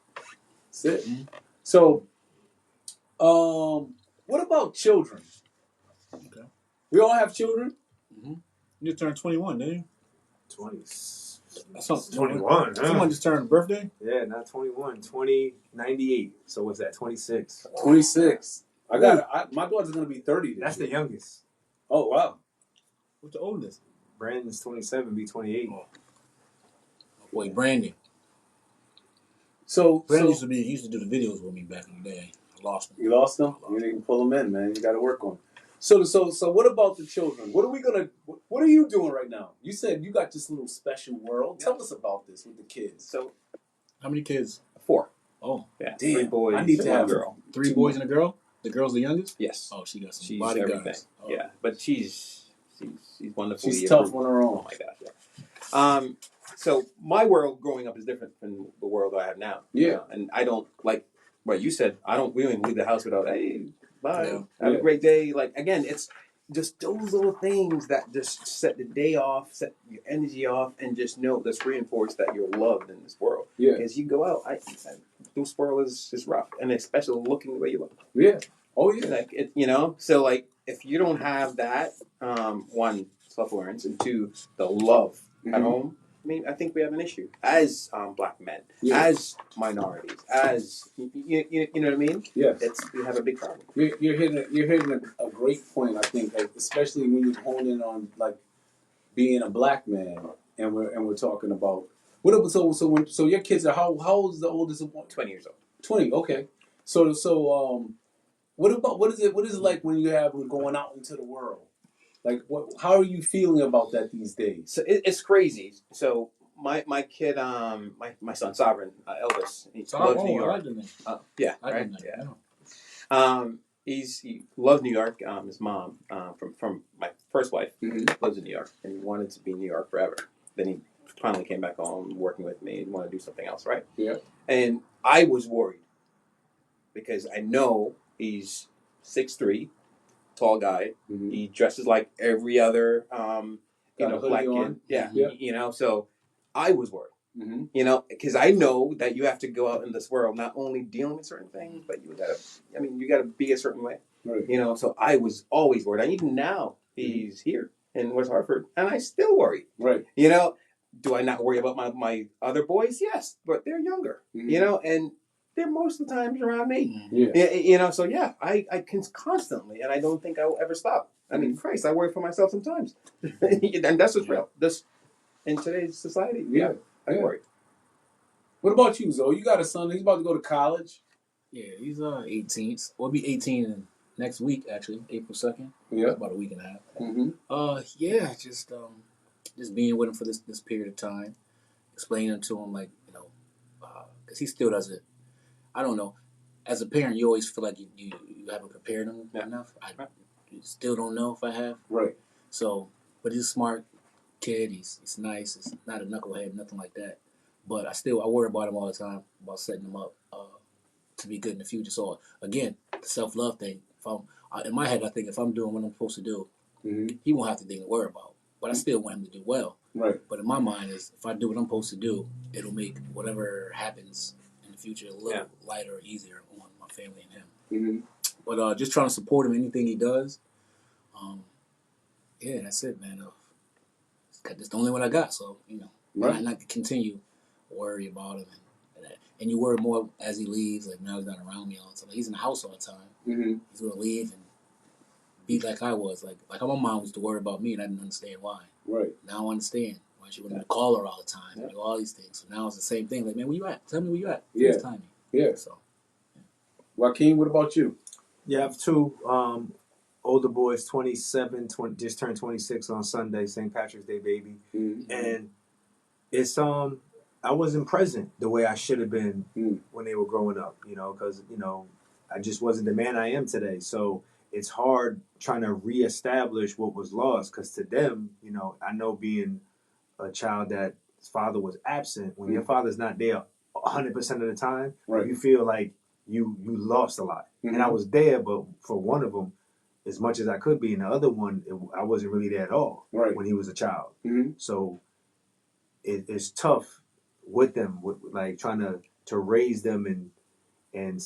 That's it. Mm-hmm. So, what about children? Okay. We all have children. Mm-hmm. You just turned 21, didn't you? 20. That's 21. Someone just turned a birthday? Yeah, not 21. 98. So what's that? 26. 26. My daughter's going to be 30. That's the youngest. Oh, wow. What's the oldest? Brandon's 27, be 28. Oh. Wait, Brandon. So Brandon used to do the videos with me back in the day. I lost him. You lost him? You didn't pull him in, man. You got to work on him. So what about the children? What are you doing right now? You said you got this little special world. Tell us about this with the kids. So, how many kids? 4. Oh, yeah. Damn. 3 boys. I need to have a girl. 3 boys and a girl? The girl's the youngest? Yes. Oh, she got some she's bodyguards. Everything. Oh. Yeah, but she's wonderful. She's tough on her own. Oh my gosh, yeah. So my world growing up is different from the world I have now. Yeah. And I don't like what you said. We don't even leave the house without, hey, bye. Yeah. Have a great day. Like again, just those little things that just set the day off, set your energy off, and just know let's reinforce that you're loved in this world. Yeah. As you go out, this world is rough, and especially looking the way you look. Yeah. Oh yeah. Like it, you know. So like, if you don't have that, one, self-awareness, and two, the love at home. I mean, I think we have an issue as black men, as minorities, as you know what I mean. Yes. We have a big problem. You're hitting a great point. I think, like, especially when you hone in on like being a black man, and we're talking about so your kids are how old is the oldest one? 20 years old. 20. Okay. So what is it like when you have them going out into the world? Like, how are you feeling about that these days? So it's crazy. So my kid, my son Sovereign, Elvis, he loves New York. Yeah, right. Yeah. He loves New York. His mom, from my first wife, lives in New York, and he wanted to be in New York forever. Then he finally came back home working with me and wanted to do something else, right? Yeah. And I was worried because I know he's 6'3", tall guy. He dresses like every other, black kid. Yeah. You know, so I was worried. You know, because I know that you have to go out in this world not only dealing with certain things, but you gotta be a certain way. Right. You know, so I was always worried. And even now, he's here in West Hartford, and I still worry. Right. You know, do I not worry about my other boys? Yes, but they're younger. You know, and they're most of the times around me. Yeah. You know, so yeah, I can constantly, and I don't think I will ever stop. I mean, Christ, I worry for myself sometimes, and that's what's real. This in today's society, I worry. What about you, Zoe? You got a son. He's about to go to college. Yeah, he's 18. We'll be 18 next week, actually, April 2nd. Yeah. It's about a week and a half. Yeah, just being with him for this period of time, explaining to him, like, you know, because he still doesn't. I don't know. As a parent, you always feel like you haven't prepared him enough. I still don't know if I have. Right. So, but he's a smart kid. He's nice. He's not a knucklehead, nothing like that. But I worry about him all the time, about setting him up to be good in the future. So again, the self-love thing. If I'm in my head, I think if I'm doing what I'm supposed to do, he won't have to think to worry about. But I still want him to do well. Right. But in my mind is, if I do what I'm supposed to do, it'll make whatever happens in the future a little lighter or easier on my family and him. But just trying to support him in anything he does. Yeah, that's it, man. That's the only one I got. So, you know, why not continue worry about him and you worry more as he leaves. Like, now he's not around me all the time. Like, he's in the house all the time. He's gonna leave and be like I was. Like my mom used to worry about me, and I didn't understand why. Right. Now I understand why she wanted to call her all the time and do all these things. So now it's the same thing. Like, man, where you at? Tell me where you at. Yeah. FaceTime me. Yeah. So, Joaquin, what about you? Yeah, I have two older boys, 27, just turned 26 on Sunday, St. Patrick's Day baby. And it's I wasn't present the way I should have been when they were growing up, you know, because, you know, I just wasn't the man I am today. So it's hard trying to reestablish what was lost, because to them, you know, I know being a child that his father was absent, when your father's not there 100% of the time, you feel like you lost a lot. And I was there, but for one of them, as much as I could be, and the other one, I wasn't really there at all when he was a child. So it's tough with them, like trying to raise them and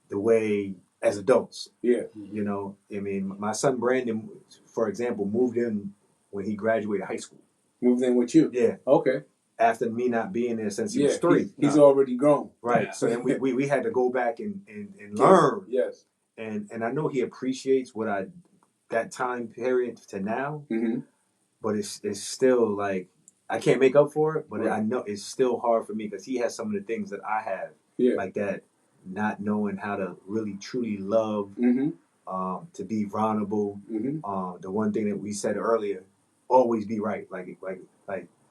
the way as adults. Yeah. You know, I mean, my son Brandon, for example, moved in when he graduated high school. Moved in with you? Yeah. Okay. After me not being there since he was 3. He's already grown. Right. So then we had to go back and learn. Yes. And I know he appreciates that time period to now, but it's still like, I can't make up for it, but I know it's still hard for me, because he has some of the things that I have, like that, not knowing how to really truly love, to be vulnerable. The one thing that we said earlier, always be right. Like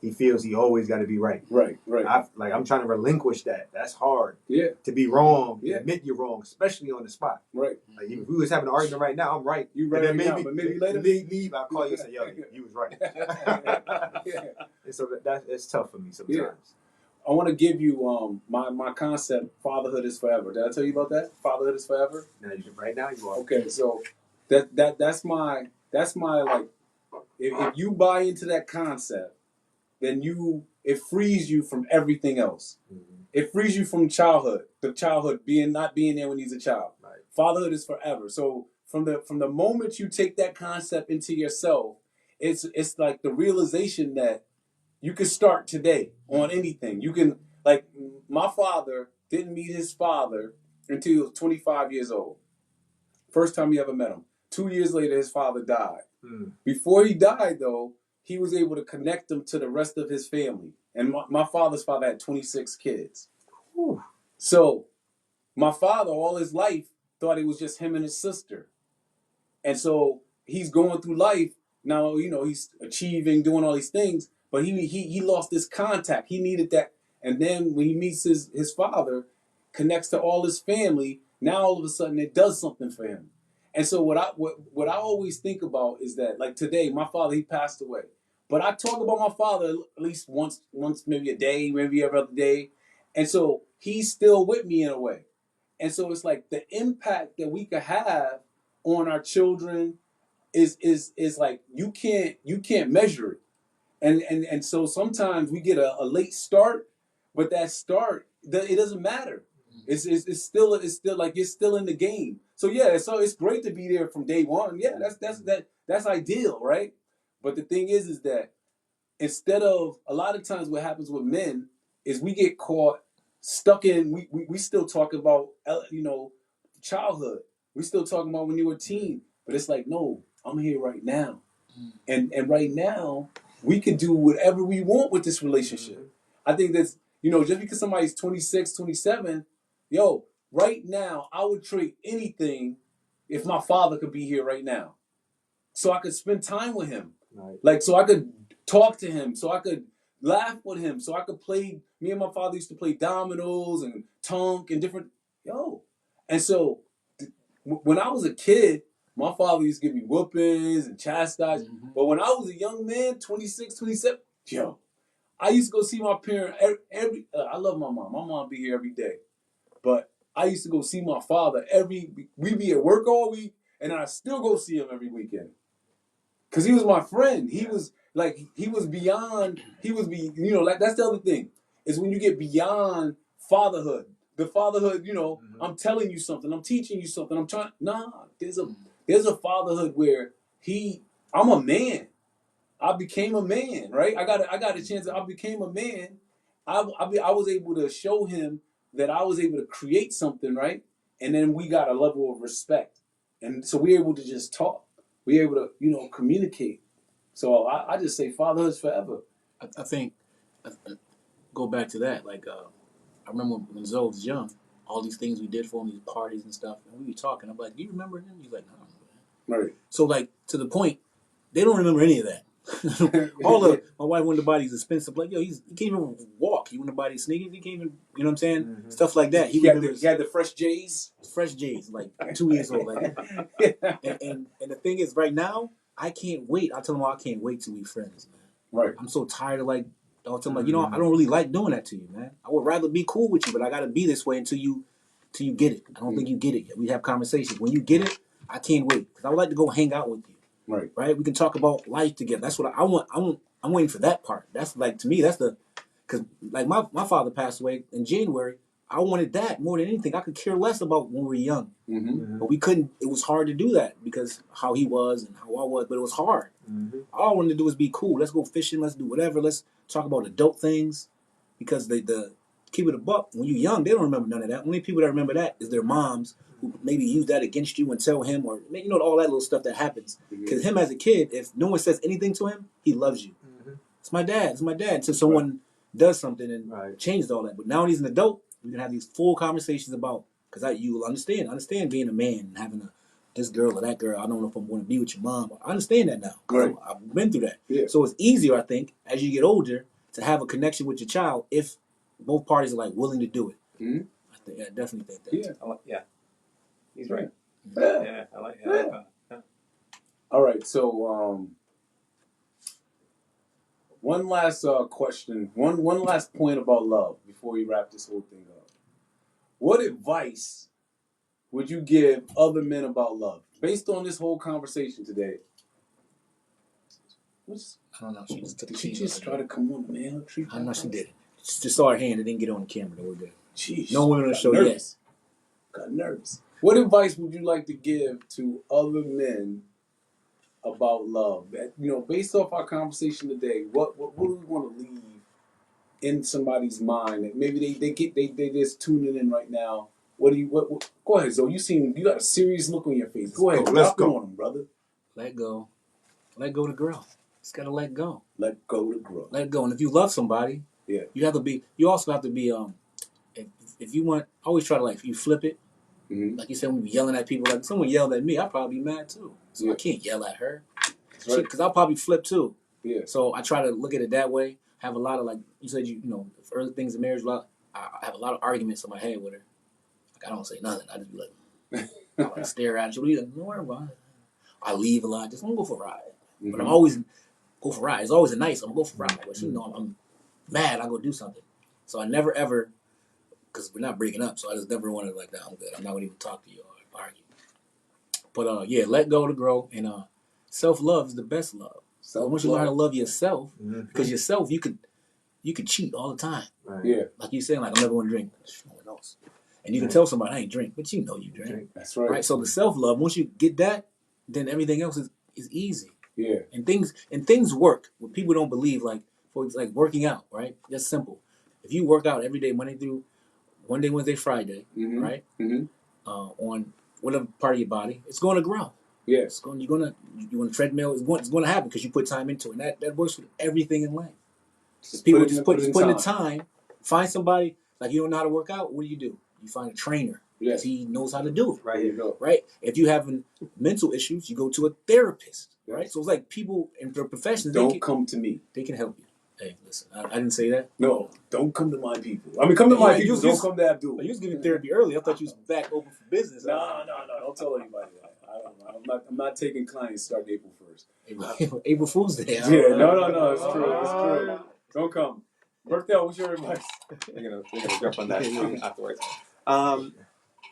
he feels he always got to be right. Right. I'm trying to relinquish that. That's hard. Yeah. To be wrong, admit you're wrong, especially on the spot. Right. Like, if we was having an argument right now, I'm right. You right, and then but maybe later leave. I'll call you and say, yo, you was right. And so it's tough for me sometimes. Yeah. I want to give you my concept. Fatherhood is forever. Did I tell you about that? Fatherhood is forever. Right now you are. Okay, so That's my like. If you buy into that concept, then it frees you from everything else. Mm-hmm. It frees you from the childhood not being there when he's a child. Right. Fatherhood is forever. So from the moment you take that concept into yourself, it's like the realization that you can start today on anything. You can, like, my father didn't meet his father until he was 25 years old. First time he ever met him. 2 years later, his father died. Before he died, though, he was able to connect him to the rest of his family. And my father's father had 26 kids. Whew. So my father, all his life, thought it was just him and his sister. And so he's going through life. Now, he's achieving, doing all these things, but he lost this contact. He needed that. And then when he meets his father, connects to all his family, now all of a sudden it does something for him. And so what I always think about is that, like, today, my father, he passed away. But I talk about my father at least once maybe a day, maybe every other day. And so he's still with me in a way. And so it's like the impact that we could have on our children is like you can't measure it. And so sometimes we get a late start, but that start, it doesn't matter. It's still like you're still in the game. So yeah, so it's great to be there from day one. Yeah, that's ideal, right? But the thing is that instead of, a lot of times what happens with men is we get caught stuck in, we still talk about, childhood. We still talking about when you were a teen. But it's like, no, I'm here right now. And right now, we can do whatever we want with this relationship. I think that's, just because somebody's 26, 27, right now, I would trade anything if my father could be here right now. So I could spend time with him. Right. Like, so I could talk to him, so I could laugh with him, so I could play. Me and my father used to play dominoes and tonk and different, And so when I was a kid, my father used to give me whoopings and chastise. Mm-hmm. But when I was a young man, 26, 27, I used to go see my parent every I love my mom. My mom be here every day. But I used to go see my father we be at work all week, and I still go see him every weekend. Because he was my friend. He was beyond, like, that's the other thing, is when you get beyond fatherhood. The fatherhood, I'm telling you something, I'm teaching you something, there's a fatherhood where I'm a man. I became a man, right? I got a chance. I became a man. I was able to show him that I was able to create something, right? And then we got a level of respect. And so we're able to just talk. We're able to, communicate. So I just say fatherhood's forever. I think, go back to that. Like, I remember when Zoe was young, all these things we did for him, these parties and stuff, and we were talking. I'm like, do you remember him? He's like, no, I don't remember him. Right. So, like, to the point, they don't remember any of that. My wife wanted to buy these expensive, like, he can't even walk. He wanted to buy these sneakers. He can't even, you know what I'm saying? Mm-hmm. Stuff like that. He had the fresh J's. Fresh J's, like 2 years old. Like, and the thing is, right now, I can't wait. I tell him, I can't wait till we friends, man. Right. I'm so tired of, like, I'll tell him, like, I don't really like doing that to you, man. I would rather be cool with you, but I got to be this way until you get it. I don't think you get it yet. We have conversations. When you get it, I can't wait, because I would like to go hang out with you. Right. We can talk about life together. That's what I want. I'm waiting for that part. That's, like, to me, that's because, like, my father passed away in January. I wanted that more than anything. I could care less about when we were young. Mm-hmm. But we couldn't. It was hard to do that because how he was and how I was. But it was hard. Mm-hmm. All I wanted to do was be cool. Let's go fishing. Let's do whatever. Let's talk about adult things. Because the keep it a buck, when you're young, they don't remember none of that. Only people that remember that is their moms, who maybe use that against you and tell him, or all that little stuff that happens. Because him as a kid, if no one says anything to him, he loves you. Mm-hmm. It's my dad. Until someone does something and changes all that. But now he's an adult, we can have these full conversations about, because you will understand being a man and having this girl or that girl. I don't know if I'm going to be with your mom. I understand that now. Right. I've been through that. Yeah. So it's easier, I think, as you get older, to have a connection with your child if both parties are, like, willing to do it. Mm-hmm. I definitely think that. Yeah. He's right. Yeah. I like that. Yeah. All right. So one last question. One last point about love before we wrap this whole thing up. What advice would you give other men about love? Based on this whole conversation today. I don't know. She just took Did the she cheese just try to come on the man tree? I know she did it. She just saw her hand. It didn't get on the camera. Though we're good. Jeez, no women on the show yet. Got nervous. What advice would you like to give to other men about love? Based off our conversation today, what do we want to leave in somebody's mind? That maybe they just tuning in right now. Go ahead, Zoe. You got a serious look on your face. Go ahead, Let's go. on him, brother. Let go. Let go to grow. Just gotta let go. Let go to grow. Let go. And if you love somebody, you have to be. You also have to be. If you want, always try to if you flip it. Mm-hmm. Like you said, when you be yelling at people, like someone yelled at me, I'd probably be mad too. So I can't yell at her. Because I'll probably flip too. Yeah. So I try to look at it that way. Have a lot of you said early things in marriage. I have a lot of arguments in my head with her. I don't say nothing. I just be I stare at her. Don't worry about it. I leave a lot. Just I'm gonna go for a ride. Mm-hmm. But I'm always go for a ride. It's always a nice. I'm gonna go for a ride. But I'm mad. I go do something. So I never ever, because we're not breaking up. So I just never wanted that. I'm good. I'm not gonna even talk to you or argue. But let go to grow, and self-love is the best love. So once you learn how to love yourself, because yourself you could cheat all the time. Right. Yeah. Like you saying, I'm never gonna drink. No one else. And you can tell somebody I ain't drink, but you drink. That's right. Right. So the self-love, once you get that, then everything else is easy. Yeah. And things work when people don't believe. For working out, right? That's simple. If you work out every day, Monday, Wednesday, Friday, right? Mm-hmm. On whatever part of your body, it's going to grow. Yeah. You're gonna treadmill. It's going to happen because you put time into it. And that works with everything in life. People just put in the time. Find somebody you don't know how to work out. What do? You find a trainer because he knows how to do it. Right. There you go. Right. If you having mental issues, you go to a therapist. Right. So it's people in their professions. Don't come to me. They can help you. Hey, listen, I didn't say that. No, don't come to my people. I mean, come to my people. Don't come to Abdul. You was giving therapy earlier. I thought you was back open for business. No. Don't tell anybody that. I'm not taking clients start April 1st. April Fool's Day. Yeah, no. It's true. Don't come. Berthel, what's your advice? We're gonna jump on that afterwards.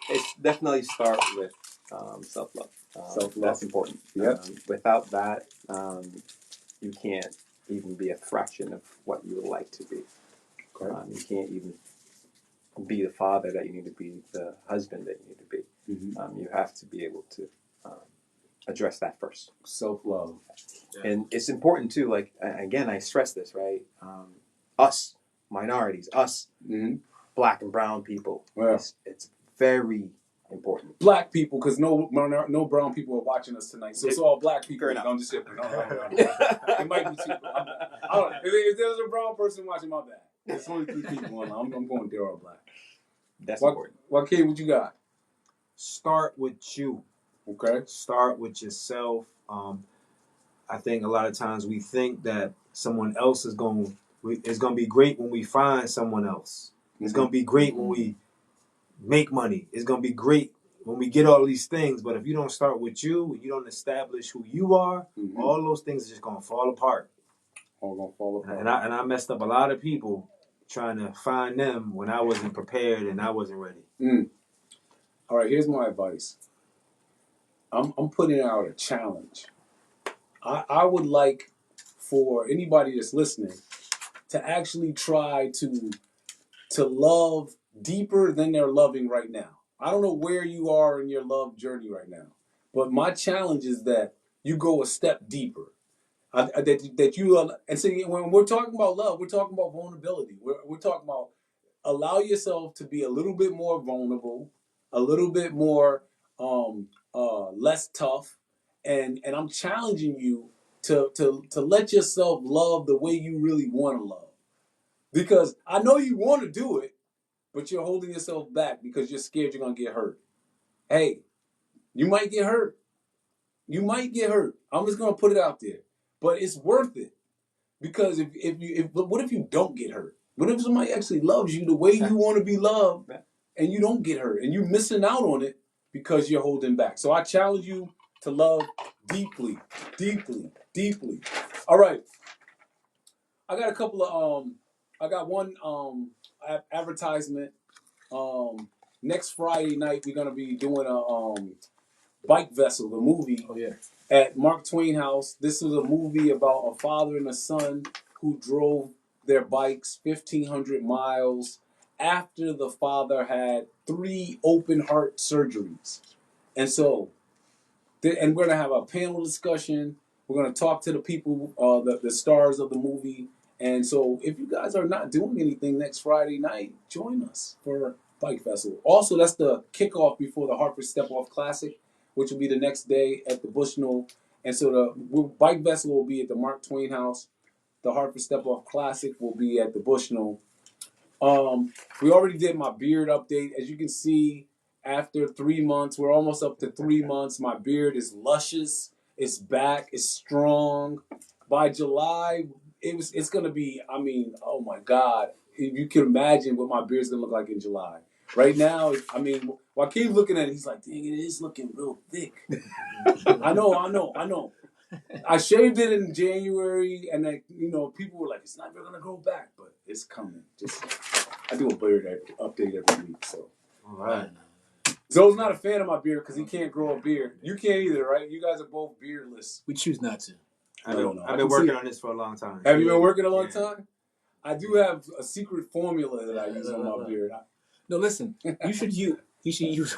It's definitely start with self-love. Self-love. That's important. Yep. Without that, you can't even be a fraction of what you would like to be. You can't even be the father that you need to be, the husband that you need to be. Mm-hmm. You have to be able to address that first. Self-love. Yeah. And it's important too, again, I stress this, right? Us, minorities, black and brown people. Yeah. It's very important. Black people, because no brown people are watching us tonight, so it's all black people. Fair enough. I'm just kidding. No. It might be two. I don't know. If there's a brown person watching, my bad. There's only 3 people. I'm going they're all black. That's important. Joaquin, what you got? Start with you. Okay. Start with yourself. I think a lot of times we think that someone else is going to be great when we find someone else. It's going to be great when we make money. It's going to be great when we get all these things. But if you don't start with you, you don't establish who you are, all those things are just going to fall apart. All going to fall apart. And I messed up a lot of people trying to find them when I wasn't prepared and I wasn't ready. All right, here's my advice. I'm putting out a challenge. I would like for anybody that's listening to actually try to love deeper than they're loving right now. I don't know where you are in your love journey right now, but my challenge is that you go a step deeper. That you and see, when we're talking about love, we're talking about vulnerability. We're talking about allow yourself to be a little bit more vulnerable, a little bit more less tough, and I'm challenging you to let yourself love the way you really want to love, because I know you want to do it, but you're holding yourself back because you're scared you're gonna get hurt. Hey, you might get hurt. You might get hurt. I'm just gonna put it out there, but it's worth it, because what if you don't get hurt? What if somebody actually loves you the way you want to be loved, and you don't get hurt, and you're missing out on it because you're holding back? So I challenge you to love deeply, deeply, deeply. All right. I got a couple of I got one advertisement. next Friday night we're gonna be doing a Bike Vessel, the movie. Oh yeah. At Mark Twain House. This was a movie about a father and a son who drove their bikes 1,500 miles after the father had 3 open heart surgeries. And so, and we're going to have a panel discussion. We're going to talk to the people, the stars of the movie. And so, if you guys are not doing anything next Friday night, join us for Bike Festival. Also, that's the kickoff before the Hartford Step Off Classic, which will be the next day at the Bushnell. And so the Bike Festival will be at the Mark Twain House. The Hartford Step Off Classic will be at the Bushnell. We already did my beard update. As you can see, after 3 months, we're almost up to 3 months. My beard is luscious. It's back. It's strong. By July, it's gonna be. I mean, oh my God! If you can imagine what my beard's gonna look like in July. Right now, I mean, Joaquin's looking at it. He's like, "Dang, it is looking real thick." I know. I shaved it in January, and then people were like, "It's not gonna grow back," but it's coming. Just I do a beard update every week, so. All right. Zoe's not a fan of my beard because he can't grow a beard. You can't either, right? You guys are both beardless. We choose not to. I've been working on this for a long time. Have you been working a long time? I do have a secret formula that I use on my beard. No, listen. You should use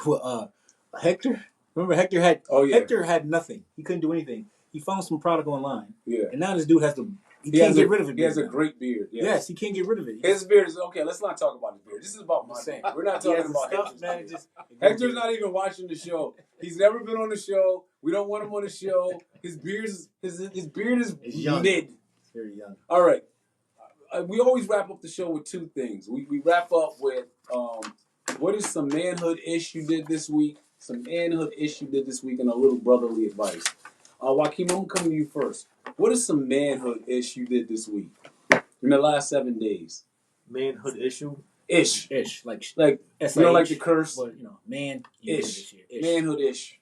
Hector. Remember, Hector had Hector had nothing. He couldn't do anything. He found some product online. Yeah. And now this dude has to. He can't get rid of it. He has a great beard. Yes, he can't get rid of it. His beard is okay. Let's not talk about his beard. This is about my beard. We're not talking about Hector's beard. Hector's not even watching the show. He's never been on the show. We don't want him on the show. His beard is young. mid. It's very young. All right. We always wrap up the show with 2 things. We wrap up with what is some manhood-ish you did this week? Some manhood-ish you did this week and a little brotherly advice. Joaquin, I'm coming to you first. What is some manhood-ish you did this week? In the last 7 days? Manhood issue? Ish. Like like the curse? But, man-ish. Manhood-ish.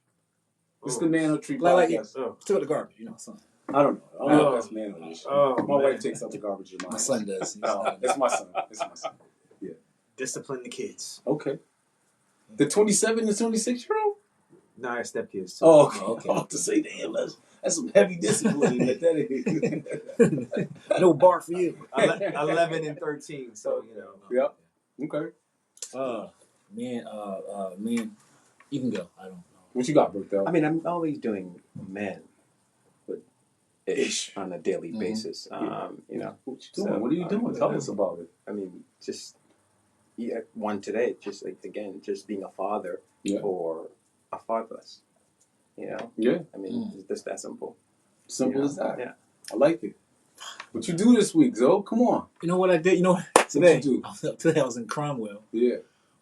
This is the Manhood Tree like podcast. Took out the garbage, son. I don't know if that's manhood-ish. My wife takes out the garbage in my house. My son does. It's my son. Yeah. Discipline the kids. Okay. The 27 to 26-year-old? Nah, I stepkids. So. Oh, okay. I have to say, damn, that's some heavy discipline. That is. No bar for you. 11 and 13, so, Yep. Okay. Man, you can go. I don't know. What you got, Brooke, though? I mean, I'm always doing ish on a daily basis. What you doing? So, what are you doing? Tell us about it. I mean, just one today. Just just being a father or a fatherless. Yeah. I mean, it's just that simple. Simple as that. Yeah. I like it. What you do this week, Zoe? Come on. You know what I did? Today? What you do? Today I was in Cromwell. Yeah.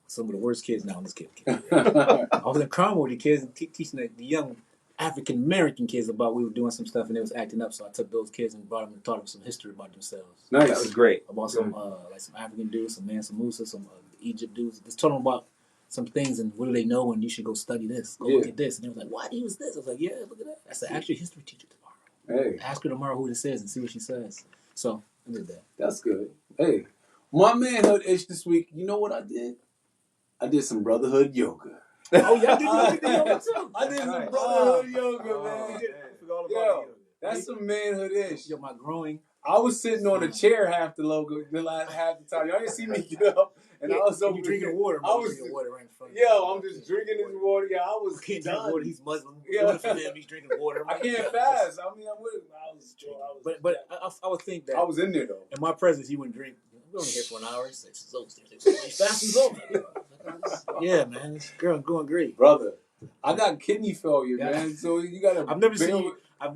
Some of the worst kids now. I'm just kidding. I was in Cromwell with the kids and teaching the young African American kids about we were doing some stuff and they was acting up. So I took those kids and brought them and taught them some history about themselves. Nice. That was great. About some some African dudes, some Mansa Musa, some Egypt dudes. Just told them about some things and what do they know and you should go study this. Go look at this. And they was like, why do you use this? I was like, yeah, look at that. That's an actual history teacher tomorrow. Hey. Ask her tomorrow who this is and see what she says. So I did that. That's good. Hey, my manhood-ish this week, you know what I did? I did some brotherhood yoga. Oh, yeah, I did yoga too. I did some brotherhood yoga, man. I forgot all about Yo, yoga. that's some manhood-ish. Yo, my growing. I was sitting on a chair half the time. Y'all didn't see me get up, and I was over drinking water. I was drinking water right in front of Yo, I'm just drinking this water. Yeah, I was can't done. drink water. He's Muslim. Yeah, for him, he's drinking water. I can't fast. I mean, I was But I would think that I was in there though. in my presence, he wouldn't drink. We're only here for an hour. He's like, so fasting's over. Yeah, man, this girl going great, brother. I got kidney failure, man. So you gotta. I've never seen.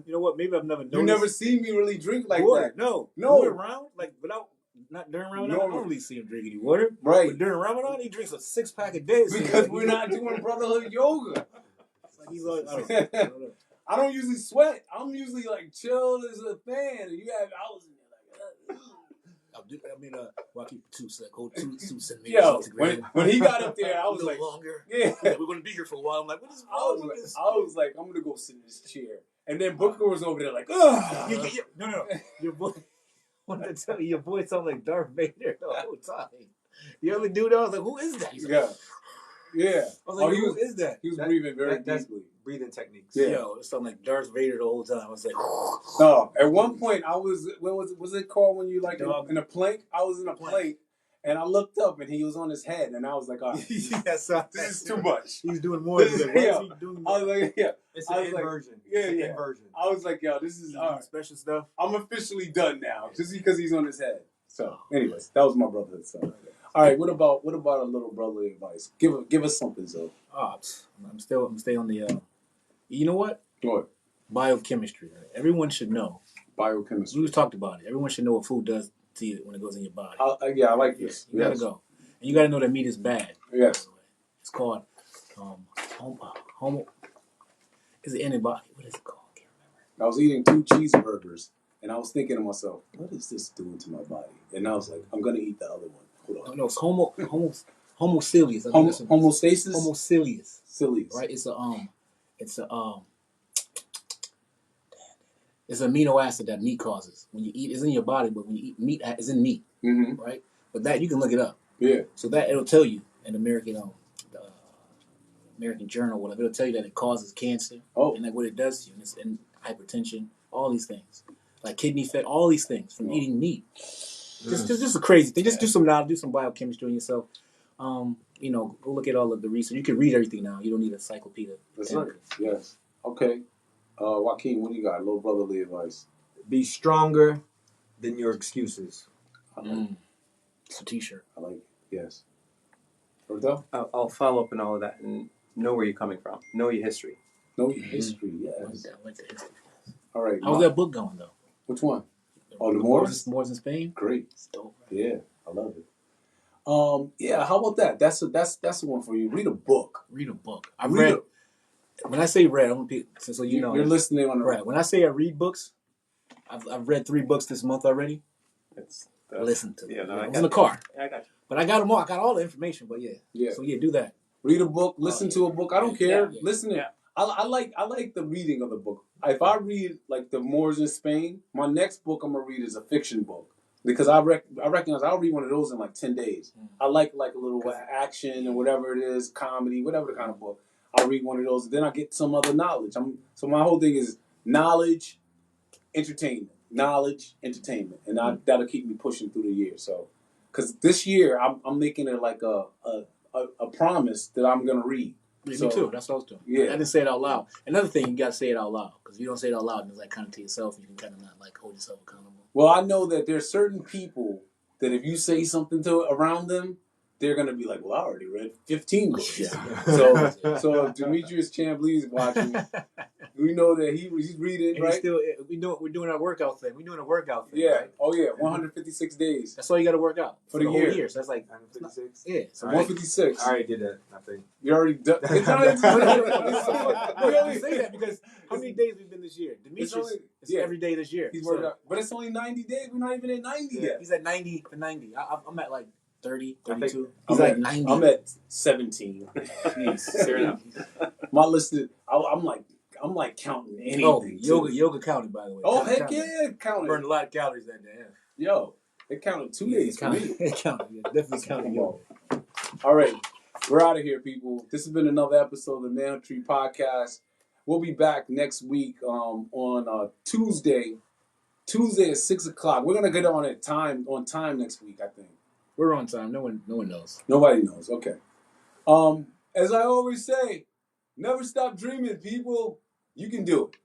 You know what? Maybe I've never noticed. You never seen me really drink like water. that. No. Around without. Not during Ramadan. I don't really see him drink any water. Right. But during Ramadan, he drinks a 6-pack a day. Because we're not doing brotherhood yoga. Like he's like, I don't know. I don't usually sweat. I'm usually like chill as a fan. And you have hours in there like. Well, I keep 2 centimeters. Yo, when he got up there, I was like, longer. Yeah, we're gonna be here for a while. I'm like, what is wrong with this? I was like, I'm gonna go sit in this chair, and then Booker was over there like, ugh. No. Your boy, wanted to tell you, your boy sounded like Darth Vader the whole time. The other dude, I was like, who is that? He's like, Yeah. I was like, who is that? He was breathing very that's deeply. breathing techniques. Yeah. Yo, it's something like Darth Vader the whole time. I was like, No, at one point I was, what was it called when you like Dog. in a plank? I was in a plank and I looked up and he was on his head and I was like, all right, yes, this is too much. He's doing more. He's like, why is he doing I was like, yeah. It's I an was like, inversion. yeah, It's an yeah. inversion. I was like, yo, this is all right. special stuff. I'm officially done now, just because he's on his head. So, anyways, that was my brotherhood son. All right, what about a little brotherly advice? Give us something, Zoe. Oh, I'm still on the. You know what? What? Biochemistry. Right? Everyone should know. Biochemistry. We talked about it. Everyone should know what food does to you when it goes in your body. Yeah, I like this. You gotta go, and you gotta know that meat is bad. Yes. It's called homo. Is it antibody? What is it called? I can't remember. I was eating 2 cheeseburgers, and I was thinking to myself, what is this doing to my body? And I was like, I'm gonna eat the other one. Hold on. No, it's homocilius. Homostasis. Homocilius. Cilius. Right. It's an amino acid that meat causes. When you eat, it's in your body, but when you eat meat, it's in meat, right? But that you can look it up. Yeah. So that it'll tell you in American Journal, whatever. It'll tell you that it causes cancer. Oh. And like what it does to you, and hypertension, all these things, like kidney fat, all these things from eating meat. Just a crazy thing. Just do some biochemistry on yourself. Go look at all of the research. You can read everything now. You don't need an encyclopedia. That's right. Yes. Okay. Joaquin, what do you got? Little brotherly advice. Be stronger than your excuses. It's a T-shirt. I like it. Yes. Roberto? I'll follow up on all of that and know where you're coming from. Know your history. Know your history. Yes. I like the history. All right. How's that book going though? Which one? Oh, the Moors? Moors in Spain. Great. It's dope. Right? Yeah, I love it. Yeah. How about that? That's the one for you. Read a book. Read a book. When I say read, I'm gonna so you know you're listening on the right. When I say I read books, I've read 3 books this month already. Listen to them. I was in the car. I got you. But I got them all. I got all the information. But yeah. So do that. Read a book. Listen to a book. I don't care. Yeah. Listen to it. I like the reading of the book. If I read like the Moors in Spain, my next book I'm gonna read is a fiction book because I recognize I'll read one of those in like 10 days. I like a little action and whatever it is, comedy, whatever the kind of book. I'll read one of those, and then I get some other knowledge. So my whole thing is knowledge, entertainment, and that'll keep me pushing through the year. So, because this year I'm making it like a promise that I'm gonna read. Yeah, me too. That's what I was doing. Yeah. I didn't say it out loud. Another thing, you got to say it out loud. Because if you don't say it out loud, it's like kind of to yourself. You can kind of not like hold yourself accountable. Well, I know that there's certain people that if you say something around them, they're going to be like, well, I already read 15 books. Yeah. So if Demetrius Chamblee is watching, we know that he's reading, and right? We're doing our workout thing. We're doing a workout thing. Yeah. Right? Oh, yeah. 156 days. That's all you got to work out. For the whole year. year. So that's like 156? Yeah. So 156. I already did that, I think. You already done. It's not we always say that because how many days we've been this year? Demetrius is every day this year. He's worked out. But it's only 90 days. We're not even at 90 yet. He's at 90 for 90. I'm at like 30, 32. He's like 90. I'm at 17. Jeez, fair enough. My list is, I'm like counting anything. Oh, yoga counted, by the way. Oh, heck yeah, it counted. Burned a lot of calories that day. Yeah. Yo, it counted 2 days for me. It counted. Yeah, definitely counted. All right, we're out of here, people. This has been another episode of the Manhood Tree Podcast. We'll be back next week on Tuesday. Tuesday at 6 o'clock. We're gonna get on time next week, I think. We're on time. No one knows. Nobody knows. Okay. As I always say, never stop dreaming, people. You can do it.